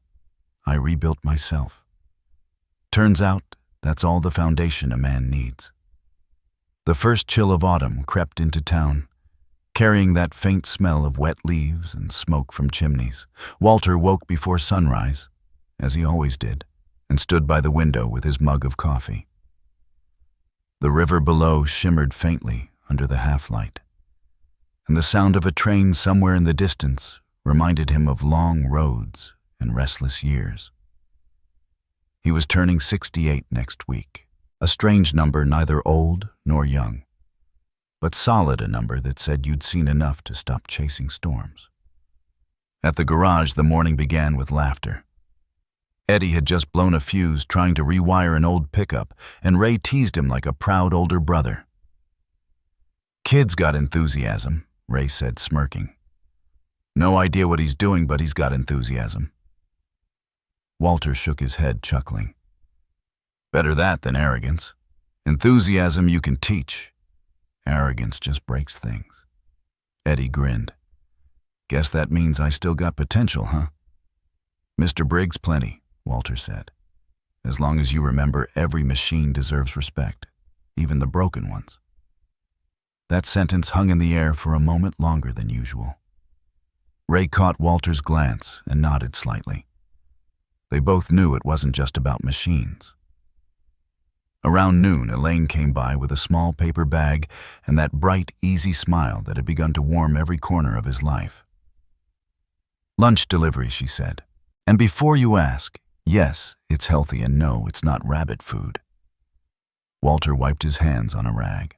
I rebuilt myself." Turns out, that's all the foundation a man needs. The first chill of autumn crept into town, carrying that faint smell of wet leaves and smoke from chimneys. Walter woke before sunrise, as he always did, and stood by the window with his mug of coffee. The river below shimmered faintly under the half-light, and the sound of a train somewhere in the distance reminded him of long roads and restless years. He was turning 68 next week. A strange number, neither old nor young, but solid, a number that said you'd seen enough to stop chasing storms. At the garage, the morning began with laughter. Eddie had just blown a fuse trying to rewire an old pickup, and Ray teased him like a proud older brother. "Kid's got enthusiasm," Ray said, smirking. "No idea what he's doing, but he's got enthusiasm." Walter shook his head, chuckling. "Better that than arrogance. Enthusiasm you can teach. Arrogance just breaks things." Eddie grinned. "Guess that means I still got potential, huh?" "Mr. Briggs, plenty," Walter said. "As long as you remember every machine deserves respect, even the broken ones." That sentence hung in the air for a moment longer than usual. Ray caught Walter's glance and nodded slightly. They both knew it wasn't just about machines. Around noon, Elaine came by with a small paper bag and that bright, easy smile that had begun to warm every corner of his life. "Lunch delivery," she said. "And before you ask, yes, it's healthy, and no, it's not rabbit food." Walter wiped his hands on a rag.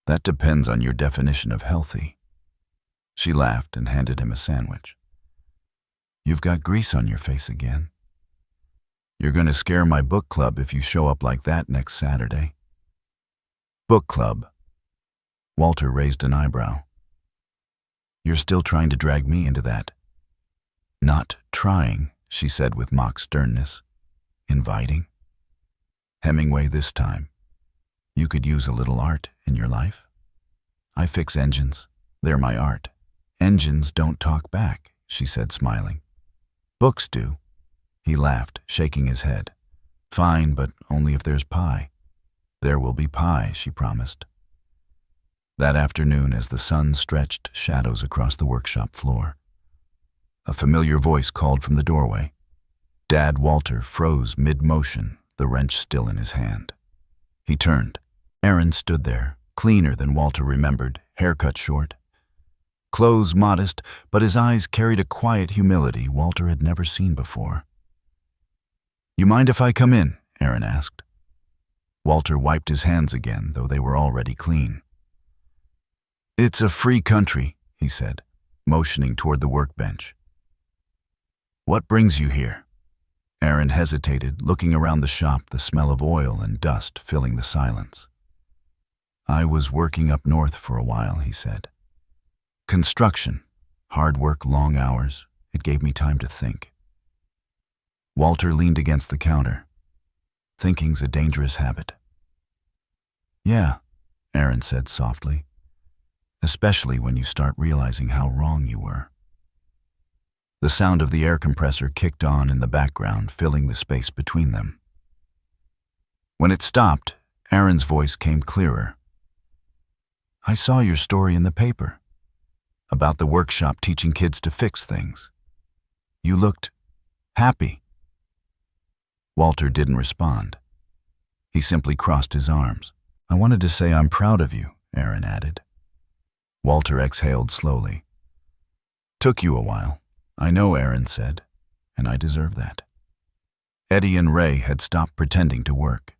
"That depends on your definition of healthy." She laughed and handed him a sandwich. "You've got grease on your face again. You're going to scare my book club if you show up like that next Saturday." "Book club?" Walter raised an eyebrow. "You're still trying to drag me into that." "Not trying," she said with mock sternness. "Inviting." "Hemingway this time. You could use a little art in your life." "I fix engines. They're my art." "Engines don't talk back," she said, smiling. "Books do." He laughed, shaking his head. "Fine, but only if there's pie." There will be pie, she promised. That afternoon, as the sun stretched shadows across the workshop floor, a familiar voice called from the doorway. Dad Walter froze mid-motion, the wrench still in his hand. He turned. Aaron stood there, cleaner than Walter remembered, hair cut short. Clothes modest, but his eyes carried a quiet humility Walter had never seen before. "You mind if I come in?" Aaron asked. Walter wiped his hands again, though they were already clean. "It's a free country," he said, motioning toward the workbench. "What brings you here?" Aaron hesitated, looking around the shop, the smell of oil and dust filling the silence. "I was working up north for a while," he said. "Construction, hard work, long hours. It gave me time to think." Walter leaned against the counter. "Thinking's a dangerous habit." "Yeah," Aaron said softly, "especially when you start realizing how wrong you were." The sound of the air compressor kicked on in the background, filling the space between them. When it stopped, Aaron's voice came clearer. "I saw your story in the paper, about the workshop teaching kids to fix things. You looked happy." Walter didn't respond. He simply crossed his arms. "I wanted to say I'm proud of you," Aaron added. Walter exhaled slowly. "Took you a while. I know," Aaron said, "and I deserve that." Eddie and Ray had stopped pretending to work.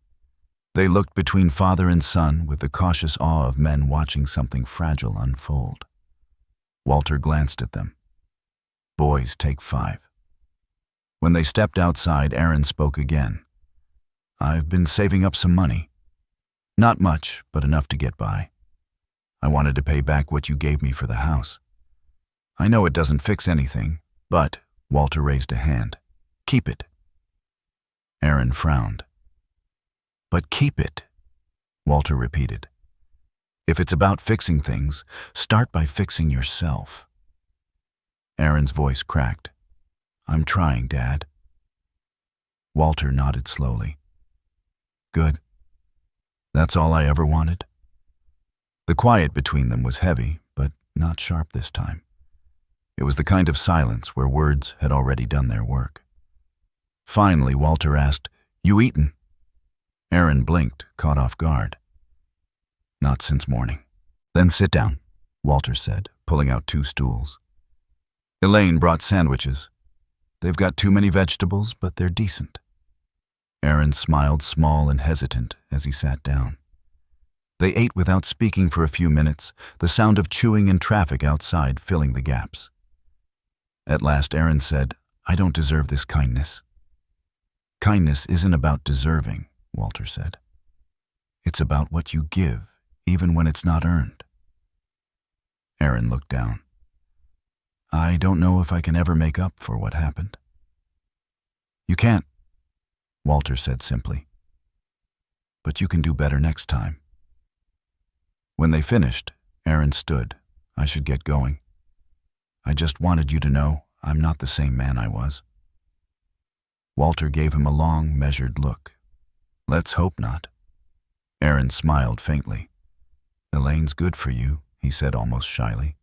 They looked between father and son with the cautious awe of men watching something fragile unfold. Walter glanced at them. "Boys, take 5. When they stepped outside, Aaron spoke again. "I've been saving up some money. Not much, but enough to get by. I wanted to pay back what you gave me for the house. I know it doesn't fix anything, but," Walter raised a hand, "keep it." Aaron frowned. "But keep it," Walter repeated. "If it's about fixing things, start by fixing yourself." Aaron's voice cracked. "I'm trying, Dad." Walter nodded slowly. "Good. That's all I ever wanted." The quiet between them was heavy, but not sharp this time. It was the kind of silence where words had already done their work. Finally, Walter asked, "You eaten?" Aaron blinked, caught off guard. "Not since morning." "Then sit down," Walter said, pulling out 2 stools. Elaine brought sandwiches. "They've got too many vegetables, but they're decent." Aaron smiled, small and hesitant, as he sat down. They ate without speaking for a few minutes, the sound of chewing and traffic outside filling the gaps. At last Aaron said, "I don't deserve this kindness." "Kindness isn't about deserving," Walter said. "It's about what you give, even when it's not earned." Aaron looked down. "I don't know if I can ever make up for what happened." "You can't," Walter said simply. "But you can do better next time." When they finished, Aaron stood. "I should get going. I just wanted you to know I'm not the same man I was." Walter gave him a long, measured look. "Let's hope not." Aaron smiled faintly. "Elaine's good for you," he said almost shyly.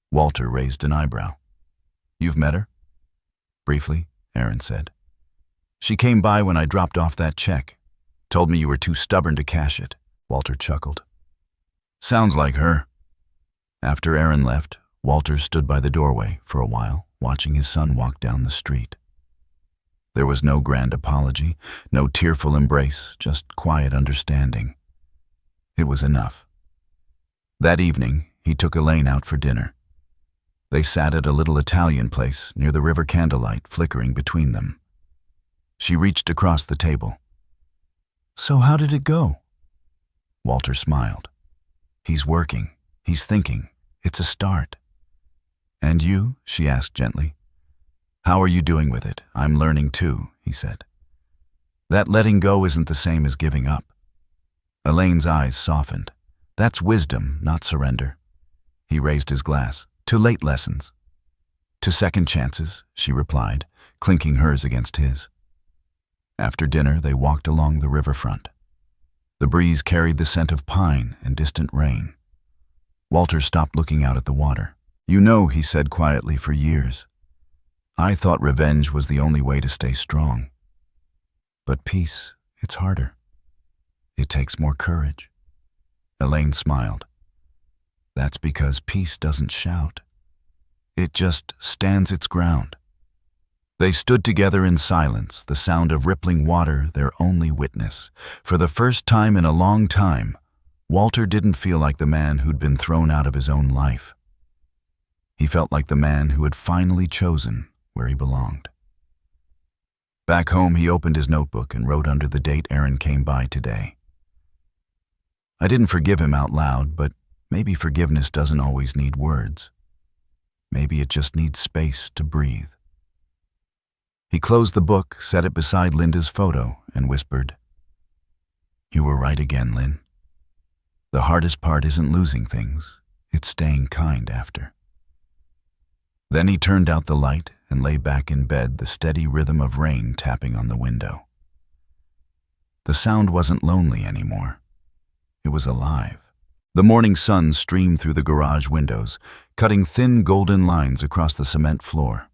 Walter raised an eyebrow. "You've met her?" "Briefly," Aaron said. "She came by when I dropped off that check. Told me you were too stubborn to cash it." Walter chuckled. "Sounds like her." After Aaron left, Walter stood by the doorway for a while, watching his son walk down the street. There was no grand apology, no tearful embrace, just quiet understanding. It was enough. That evening, he took Elaine out for dinner. They sat at a little Italian place near the river, candlelight flickering between them. She reached across the table. "So how did it go?" Walter smiled. "He's working. He's thinking. It's a start." "And you?" she asked gently. "How are you doing with it? I'm learning too," he said. "That letting go isn't the same as giving up." Elaine's eyes softened. "That's wisdom, not surrender." He raised his glass. "To late lessons." "To second chances," she replied, clinking hers against his. After dinner, they walked along the riverfront. The breeze carried the scent of pine and distant rain. Walter stopped looking out at the water. "You know," he said quietly, "for years, I thought revenge was the only way to stay strong. But peace, it's harder. It takes more courage." Elaine smiled. "That's because peace doesn't shout. It just stands its ground." They stood together in silence, the sound of rippling water their only witness. For the first time in a long time, Walter didn't feel like the man who'd been thrown out of his own life. He felt like the man who had finally chosen where he belonged. Back home, he opened his notebook and wrote under the date Aaron came by today. "I didn't forgive him out loud, but maybe forgiveness doesn't always need words. Maybe it just needs space to breathe." He closed the book, set it beside Linda's photo, and whispered, "You were right again, Lynn. The hardest part isn't losing things, it's staying kind after." Then he turned out the light and lay back in bed, the steady rhythm of rain tapping on the window. The sound wasn't lonely anymore. It was alive. The morning sun streamed through the garage windows, cutting thin golden lines across the cement floor.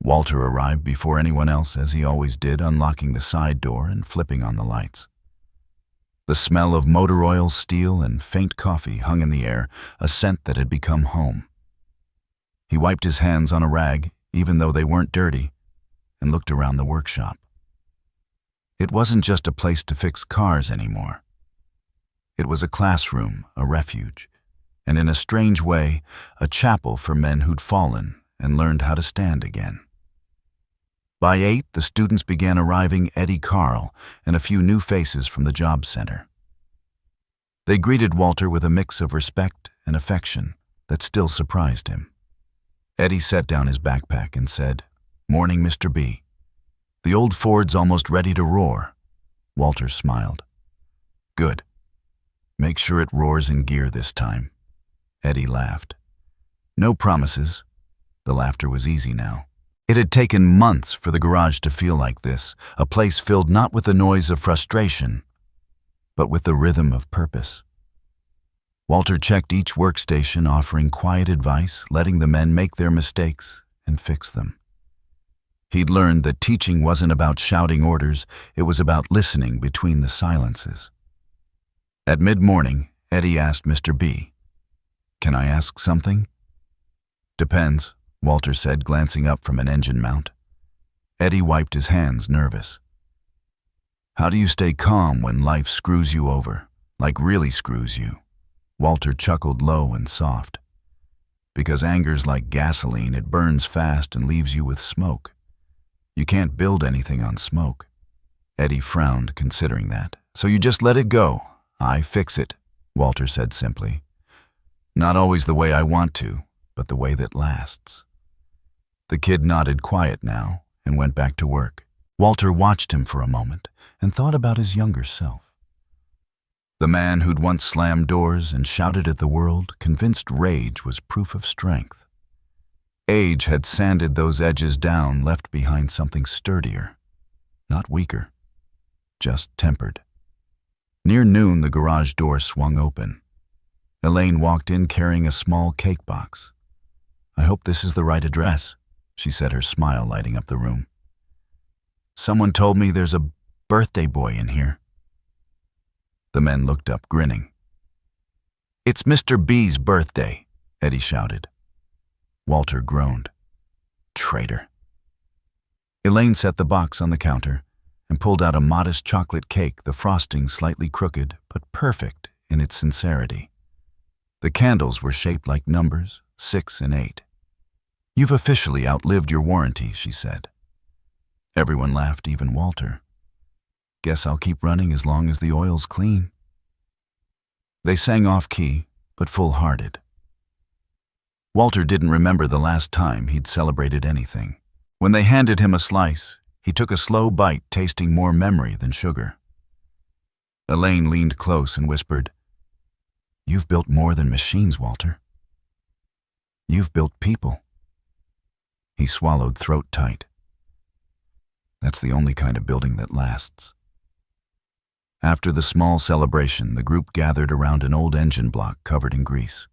Walter arrived before anyone else, as he always did, unlocking the side door and flipping on the lights. The smell of motor oil, steel, and faint coffee hung in the air, a scent that had become home. He wiped his hands on a rag, even though they weren't dirty, and looked around the workshop. It wasn't just a place to fix cars anymore. It was a classroom, a refuge, and in a strange way, a chapel for men who'd fallen and learned how to stand again. By 8, the students began arriving: Eddie, Carl, and a few new faces from the job center. They greeted Walter with a mix of respect and affection that still surprised him. Eddie set down his backpack and said, "Morning, Mr. B. The old Ford's almost ready to roar." Walter smiled. "Good. Make sure it roars in gear this time." Eddie laughed. No promises. The laughter was easy now. It had taken months for the garage to feel like this, a place filled not with the noise of frustration, but with the rhythm of purpose. Walter checked each workstation, offering quiet advice, letting the men make their mistakes and fix them. He'd learned that teaching wasn't about shouting orders, it was about listening between the silences. At mid-morning, Eddie asked Mr. B, "Can I ask something?" "Depends," Walter said, glancing up from an engine mount. Eddie wiped his hands, nervous. "How do you stay calm when life screws you over, like really screws you?" Walter chuckled low and soft. "Because anger's like gasoline, it burns fast and leaves you with smoke. You can't build anything on smoke." Eddie frowned, considering that. "So you just let it go." "I fix it," Walter said simply. "Not always the way I want to, but the way that lasts." The kid nodded, quiet now, and went back to work. Walter watched him for a moment and thought about his younger self. The man who'd once slammed doors and shouted at the world, convinced rage was proof of strength. Age had sanded those edges down, left behind something sturdier, not weaker, just tempered. Near noon, the garage door swung open. Elaine walked in carrying a small cake box. "I hope this is the right address," she said, her smile lighting up the room. "Someone told me there's a birthday boy in here." The men looked up, grinning. "It's Mr. B's birthday," Eddie shouted. Walter groaned. "Traitor." Elaine set the box on the counter and pulled out a modest chocolate cake, the frosting slightly crooked, but perfect in its sincerity. The candles were shaped like numbers, 6 and 8. "You've officially outlived your warranty," she said. Everyone laughed, even Walter. "Guess I'll keep running as long as the oil's clean." They sang off-key, but full-hearted. Walter didn't remember the last time he'd celebrated anything. When they handed him a slice, he took a slow bite, tasting more memory than sugar. Elaine leaned close and whispered, "You've built more than machines, Walter. You've built people." He swallowed, throat tight. "That's the only kind of building that lasts." After the small celebration, the group gathered around an old engine block covered in grease.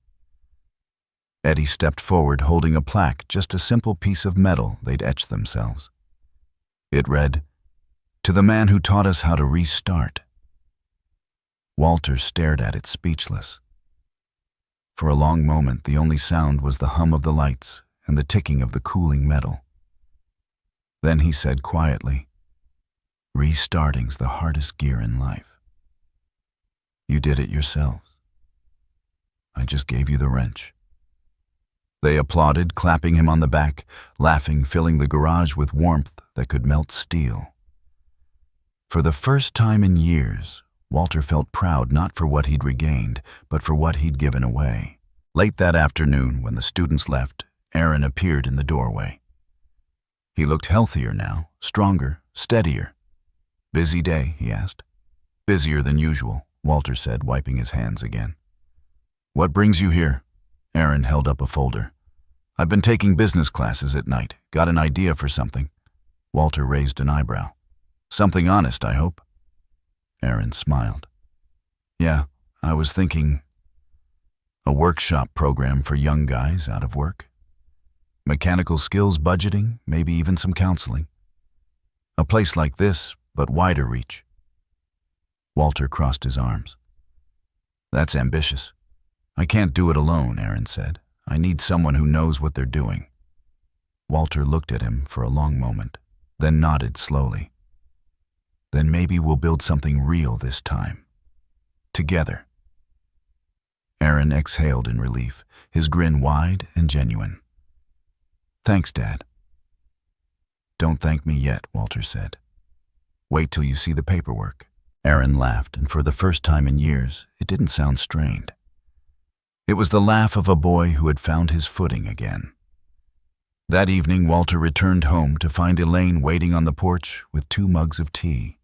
Eddie stepped forward holding a plaque, just a simple piece of metal they'd etched themselves. It read, "To the man who taught us how to restart." Walter stared at it speechless. For a long moment, the only sound was the hum of the lights and the ticking of the cooling metal. Then he said quietly, "Restarting's the hardest gear in life. You did it yourselves. I just gave you the wrench." They applauded, clapping him on the back, laughing, filling the garage with warmth that could melt steel. For the first time in years, Walter felt proud not for what he'd regained, but for what he'd given away. Late that afternoon, when the students left, Aaron appeared in the doorway. He looked healthier now, stronger, steadier. "Busy day?" he asked. "Busier than usual," Walter said, wiping his hands again. "What brings you here?" Aaron held up a folder. "I've been taking business classes at night. Got an idea for something." Walter raised an eyebrow. "Something honest, I hope." Aaron smiled. "Yeah, I was thinking a workshop program for young guys out of work. Mechanical skills budgeting, maybe even some counseling. A place like this, but wider reach." Walter crossed his arms. "That's ambitious. I can't do it alone," Aaron said. "I need someone who knows what they're doing." Walter looked at him for a long moment, then nodded slowly. "Then maybe we'll build something real this time. Together." Aaron exhaled in relief, his grin wide and genuine. "Thanks, Dad." "Don't thank me yet," Walter said. "Wait till you see the paperwork." Aaron laughed, and for the first time in years, it didn't sound strained. It was the laugh of a boy who had found his footing again. That evening, Walter returned home to find Elaine waiting on the porch with 2 mugs of tea.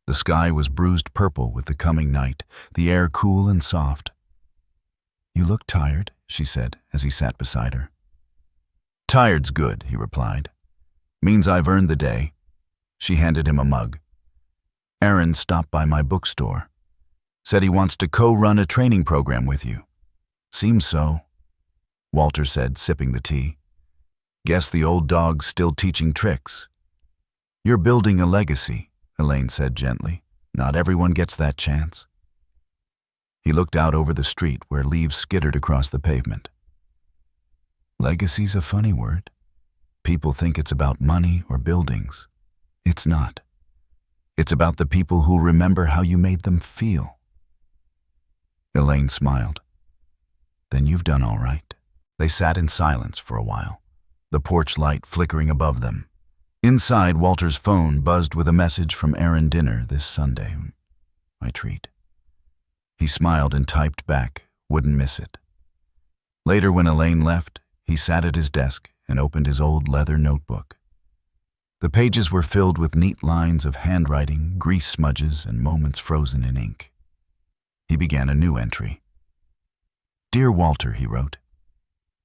The sky was bruised purple with the coming night, the air cool and soft. "You look tired," she said as he sat beside her. "Tired's good," he replied. "Means I've earned the day." She handed him a mug. "Aaron stopped by my bookstore. Said he wants to co-run a training program with you." "Seems so," Walter said, sipping the tea. "Guess the old dog's still teaching tricks." "You're building a legacy," Elaine said gently. "Not everyone gets that chance." He looked out over the street where leaves skittered across the pavement. "Legacy's a funny word. People think it's about money or buildings. It's not. It's about the people who'll remember how you made them feel." Elaine smiled. "Then you've done all right." They sat in silence for a while, the porch light flickering above them. Inside, Walter's phone buzzed with a message from Aaron dinner this Sunday. "My treat." He smiled and typed back, "Wouldn't miss it." Later, when Elaine left, he sat at his desk and opened his old leather notebook. The pages were filled with neat lines of handwriting, grease smudges, and moments frozen in ink. He began a new entry. "Dear Walter," he wrote,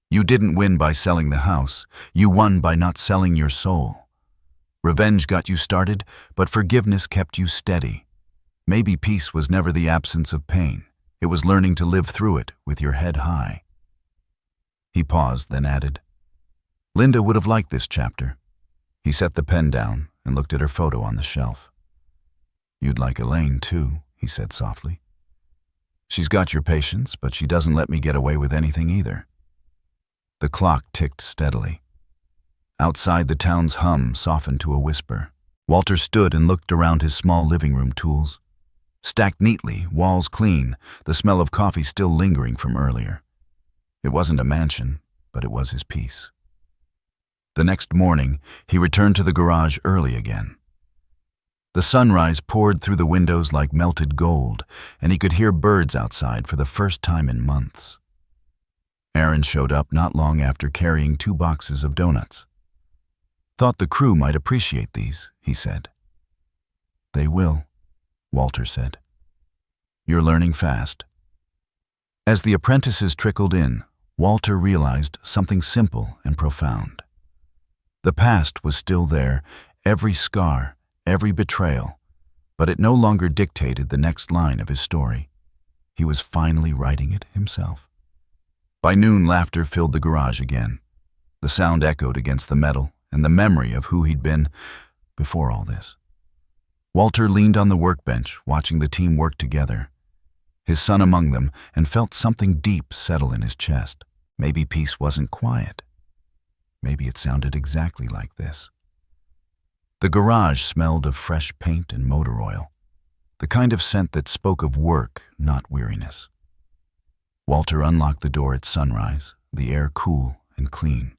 "you didn't win by selling the house. You won by not selling your soul. Revenge got you started, but forgiveness kept you steady. Maybe peace was never the absence of pain. It was learning to live through it with your head high." He paused, then added, "Linda would have liked this chapter." He set the pen down and looked at her photo on the shelf. "You'd like Elaine, too," he said softly. "She's got your patience, but she doesn't let me get away with anything either." The clock ticked steadily. Outside, the town's hum softened to a whisper. Walter stood and looked around his small living room tools. Stacked neatly, walls clean, the smell of coffee still lingering from earlier. It wasn't a mansion, but it was his peace. The next morning, he returned to the garage early again. The sunrise poured through the windows like melted gold, and he could hear birds outside for the first time in months. Aaron showed up not long after carrying 2 boxes of donuts. "Thought the crew might appreciate these," he said. "They will," Walter said. "You're learning fast." As the apprentices trickled in, Walter realized something simple and profound. The past was still there, every scar, every betrayal, but it no longer dictated the next line of his story. He was finally writing it himself. By noon, laughter filled the garage again. The sound echoed against the metal, and the memory of who he'd been before all this. Walter leaned on the workbench, watching the team work together, his son among them, and felt something deep settle in his chest. Maybe peace wasn't quiet. Maybe it sounded exactly like this. The garage smelled of fresh paint and motor oil, the kind of scent that spoke of work, not weariness. Walter unlocked the door at sunrise, the air cool and clean.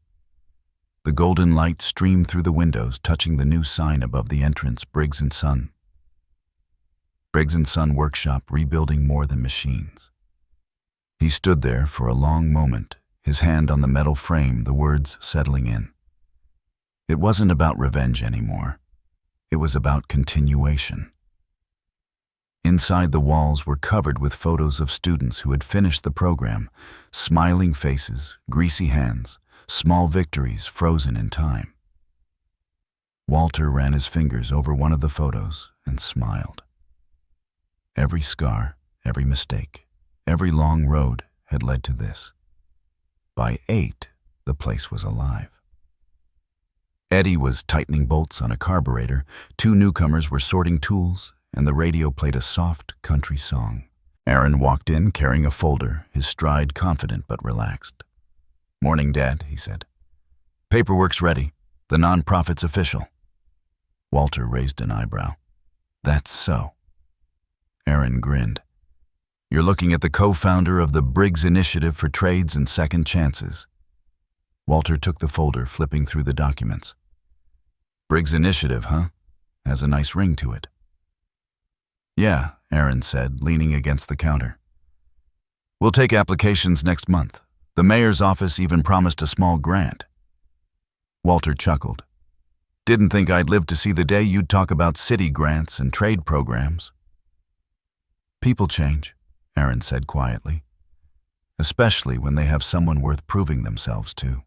The golden light streamed through the windows, touching the new sign above the entrance, Briggs & Son. Briggs & Son Workshop, rebuilding more than machines. He stood there for a long moment, his hand on the metal frame, the words settling in. It wasn't about revenge anymore. It was about continuation. Inside, the walls were covered with photos of students who had finished the program, smiling faces, greasy hands, small victories frozen in time. Walter ran his fingers over one of the photos and smiled. Every scar, every mistake, every long road had led to this. By 8, the place was alive. Eddie was tightening bolts on a carburetor, 2 newcomers were sorting tools, and the radio played a soft country song. Aaron walked in carrying a folder, his stride confident but relaxed. "Morning, Dad," he said. "Paperwork's ready. The nonprofit's official." Walter raised an eyebrow. "That's so." Aaron grinned. "You're looking at the co-founder of the Briggs Initiative for Trades and Second Chances." Walter took the folder, flipping through the documents. "Briggs Initiative, huh? Has a nice ring to it." "Yeah," Aaron said, leaning against the counter. "We'll take applications next month. The mayor's office even promised a small grant." Walter chuckled. "Didn't think I'd live to see the day you'd talk about city grants and trade programs." "People change," Aaron said quietly, "especially when they have someone worth proving themselves to."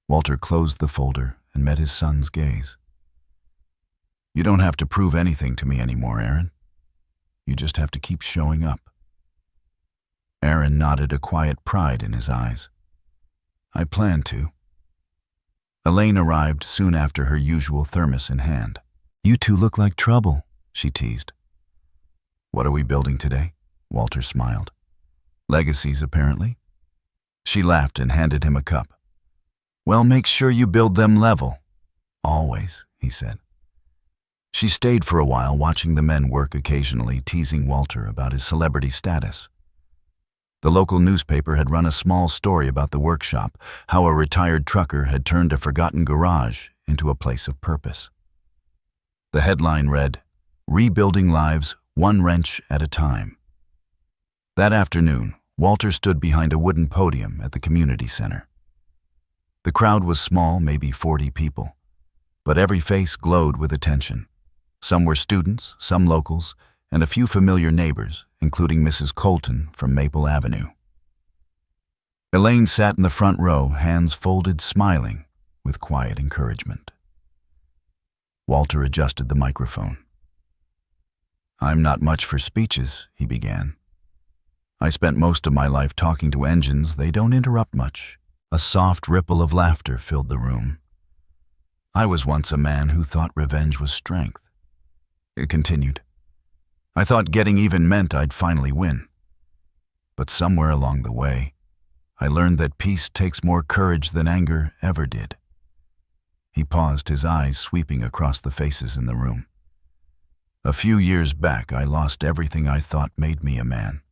Walter closed the folder and met his son's gaze. "You don't have to prove anything to me anymore, Aaron. You just have to keep showing up." Aaron nodded, a quiet pride in his eyes. "I plan to." Elaine arrived soon after, her usual thermos in hand. "You two look like trouble," she teased. "What are we building today?" Walter smiled. "Legacies, apparently." She laughed and handed him a cup. "Well, make sure you build them level." "Always," he said. She stayed for a while, watching the men work, occasionally teasing Walter about his celebrity status. The local newspaper had run a small story about the workshop, how a retired trucker had turned a forgotten garage into a place of purpose. The headline read, "Rebuilding Lives, One Wrench at a Time." That afternoon, Walter stood behind a wooden podium at the community center. The crowd was small, maybe 40 people, but every face glowed with attention. Some were students, some locals, and a few familiar neighbors, including Mrs. Colton from Maple Avenue. Elaine sat in the front row, hands folded, smiling with quiet encouragement. Walter adjusted the microphone. "I'm not much for speeches," he began. "I spent most of my life talking to engines. They don't interrupt much." A soft ripple of laughter filled the room. "I was once a man who thought revenge was strength." It continued. "I thought getting even meant I'd finally win. But somewhere along the way, I learned that peace takes more courage than anger ever did." He paused, his eyes sweeping across the faces in the room. "A few years back, I lost everything I thought made me a man.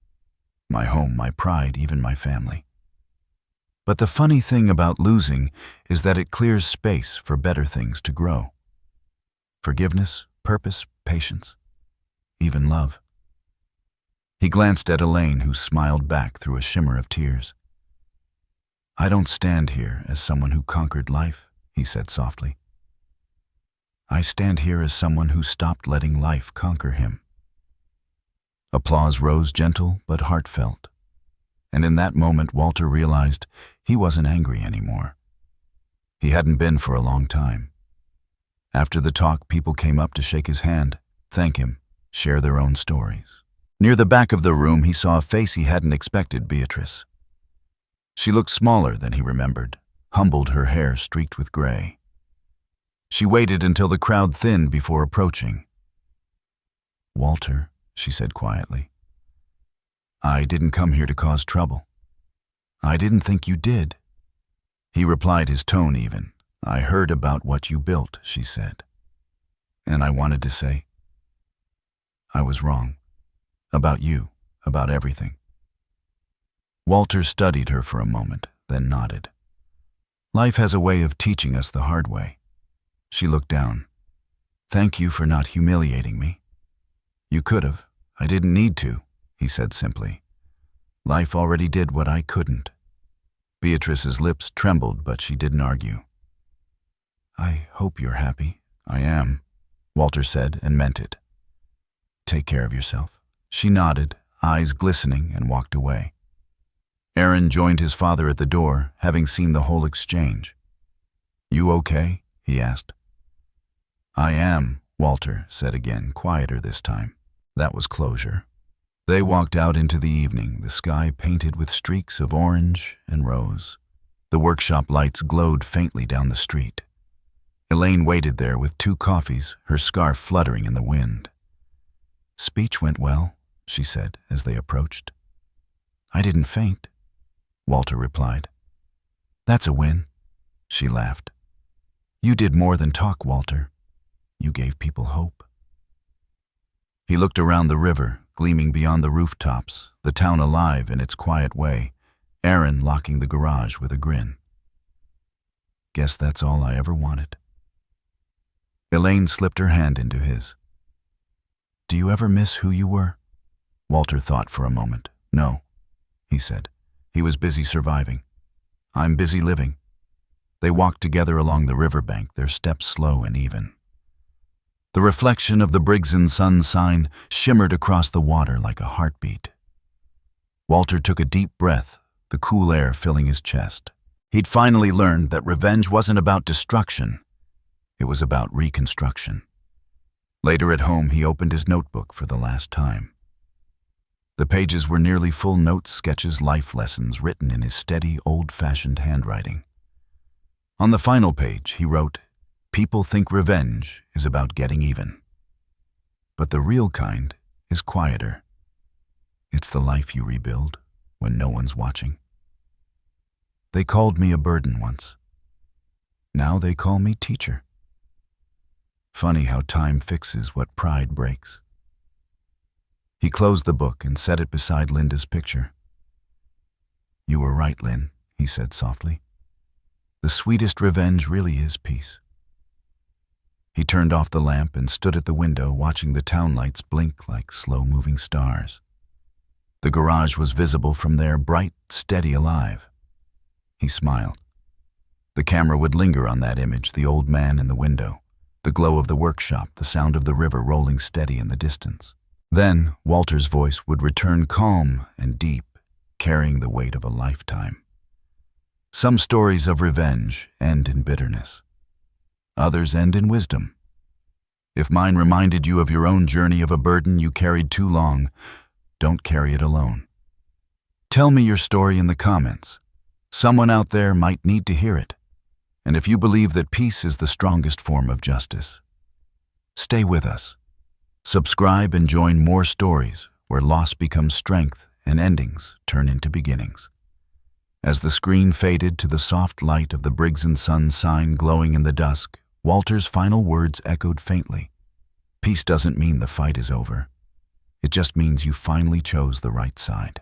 My home, my pride, even my family. But the funny thing about losing is that it clears space for better things to grow. Forgiveness, purpose, patience, even love." He glanced at Elaine, who smiled back through a shimmer of tears. "I don't stand here as someone who conquered life," he said softly. "I stand here as someone who stopped letting life conquer him." Applause rose, gentle but heartfelt. And in that moment, Walter realized he wasn't angry anymore. He hadn't been for a long time. After the talk, people came up to shake his hand, thank him, share their own stories. Near the back of the room, he saw a face he hadn't expected: Beatrice. She looked smaller than he remembered, humbled, her hair streaked with gray. She waited until the crowd thinned before approaching. "Walter," she said quietly, "I didn't come here to cause trouble." "I didn't think you did." He replied, his tone even. "I heard about what you built," she said. "And I wanted to say, I was wrong. About you, about everything." Walter studied her for a moment, then nodded. "Life has a way of teaching us the hard way." She looked down. "Thank you for not humiliating me." "You could have. I didn't need to," he said simply. "Life already did what I couldn't." Beatrice's lips trembled, but she didn't argue. "I hope you're happy." "I am," Walter said, and meant it. "Take care of yourself." She nodded, eyes glistening, and walked away. Aaron joined his father at the door, having seen the whole exchange. "You okay?" he asked. "I am," Walter said again, quieter this time. That was closure. They walked out into the evening, the sky painted with streaks of orange and rose. The workshop lights glowed faintly down the street. Elaine waited there with 2 coffees, her scarf fluttering in the wind. "Speech went well," she said as they approached. "I didn't faint," Walter replied. "That's a win," she laughed. "You did more than talk, Walter. You gave people hope." He looked around the river, gleaming beyond the rooftops, the town alive in its quiet way, Aaron locking the garage with a grin. "Guess that's all I ever wanted." Elaine slipped her hand into his. "Do you ever miss who you were?" Walter thought for a moment. "No," he said. He was busy surviving. "I'm busy living." They walked together along the riverbank, their steps slow and even. The reflection of the Briggs & Sons sign shimmered across the water like a heartbeat. Walter took a deep breath, the cool air filling his chest. He'd finally learned that revenge wasn't about destruction. It was about reconstruction. Later at home, he opened his notebook for the last time. The pages were nearly full notes, sketches, life lessons written in his steady, old-fashioned handwriting. On the final page, he wrote, "People think revenge is about getting even. But the real kind is quieter. It's the life you rebuild when no one's watching. They called me a burden once. Now they call me teacher. Funny how time fixes what pride breaks." He closed the book and set it beside Linda's picture. "You were right, Lynn," he said softly. "The sweetest revenge really is peace." He turned off the lamp and stood at the window, watching the town lights blink like slow-moving stars. The garage was visible from there, bright, steady, alive. He smiled. The camera would linger on that image, the old man in the window, the glow of the workshop, the sound of the river rolling steady in the distance. Then Walter's voice would return calm and deep, carrying the weight of a lifetime. Some stories of revenge end in bitterness. Others end in wisdom. If mine reminded you of your own journey of a burden you carried too long, don't carry it alone. Tell me your story in the comments. Someone out there might need to hear it. And if you believe that peace is the strongest form of justice, stay with us. Subscribe and join more stories where loss becomes strength and endings turn into beginnings. As the screen faded to the soft light of the Briggs & Sons sign glowing in the dusk, Walter's final words echoed faintly. Peace doesn't mean the fight is over. It just means you finally chose the right side.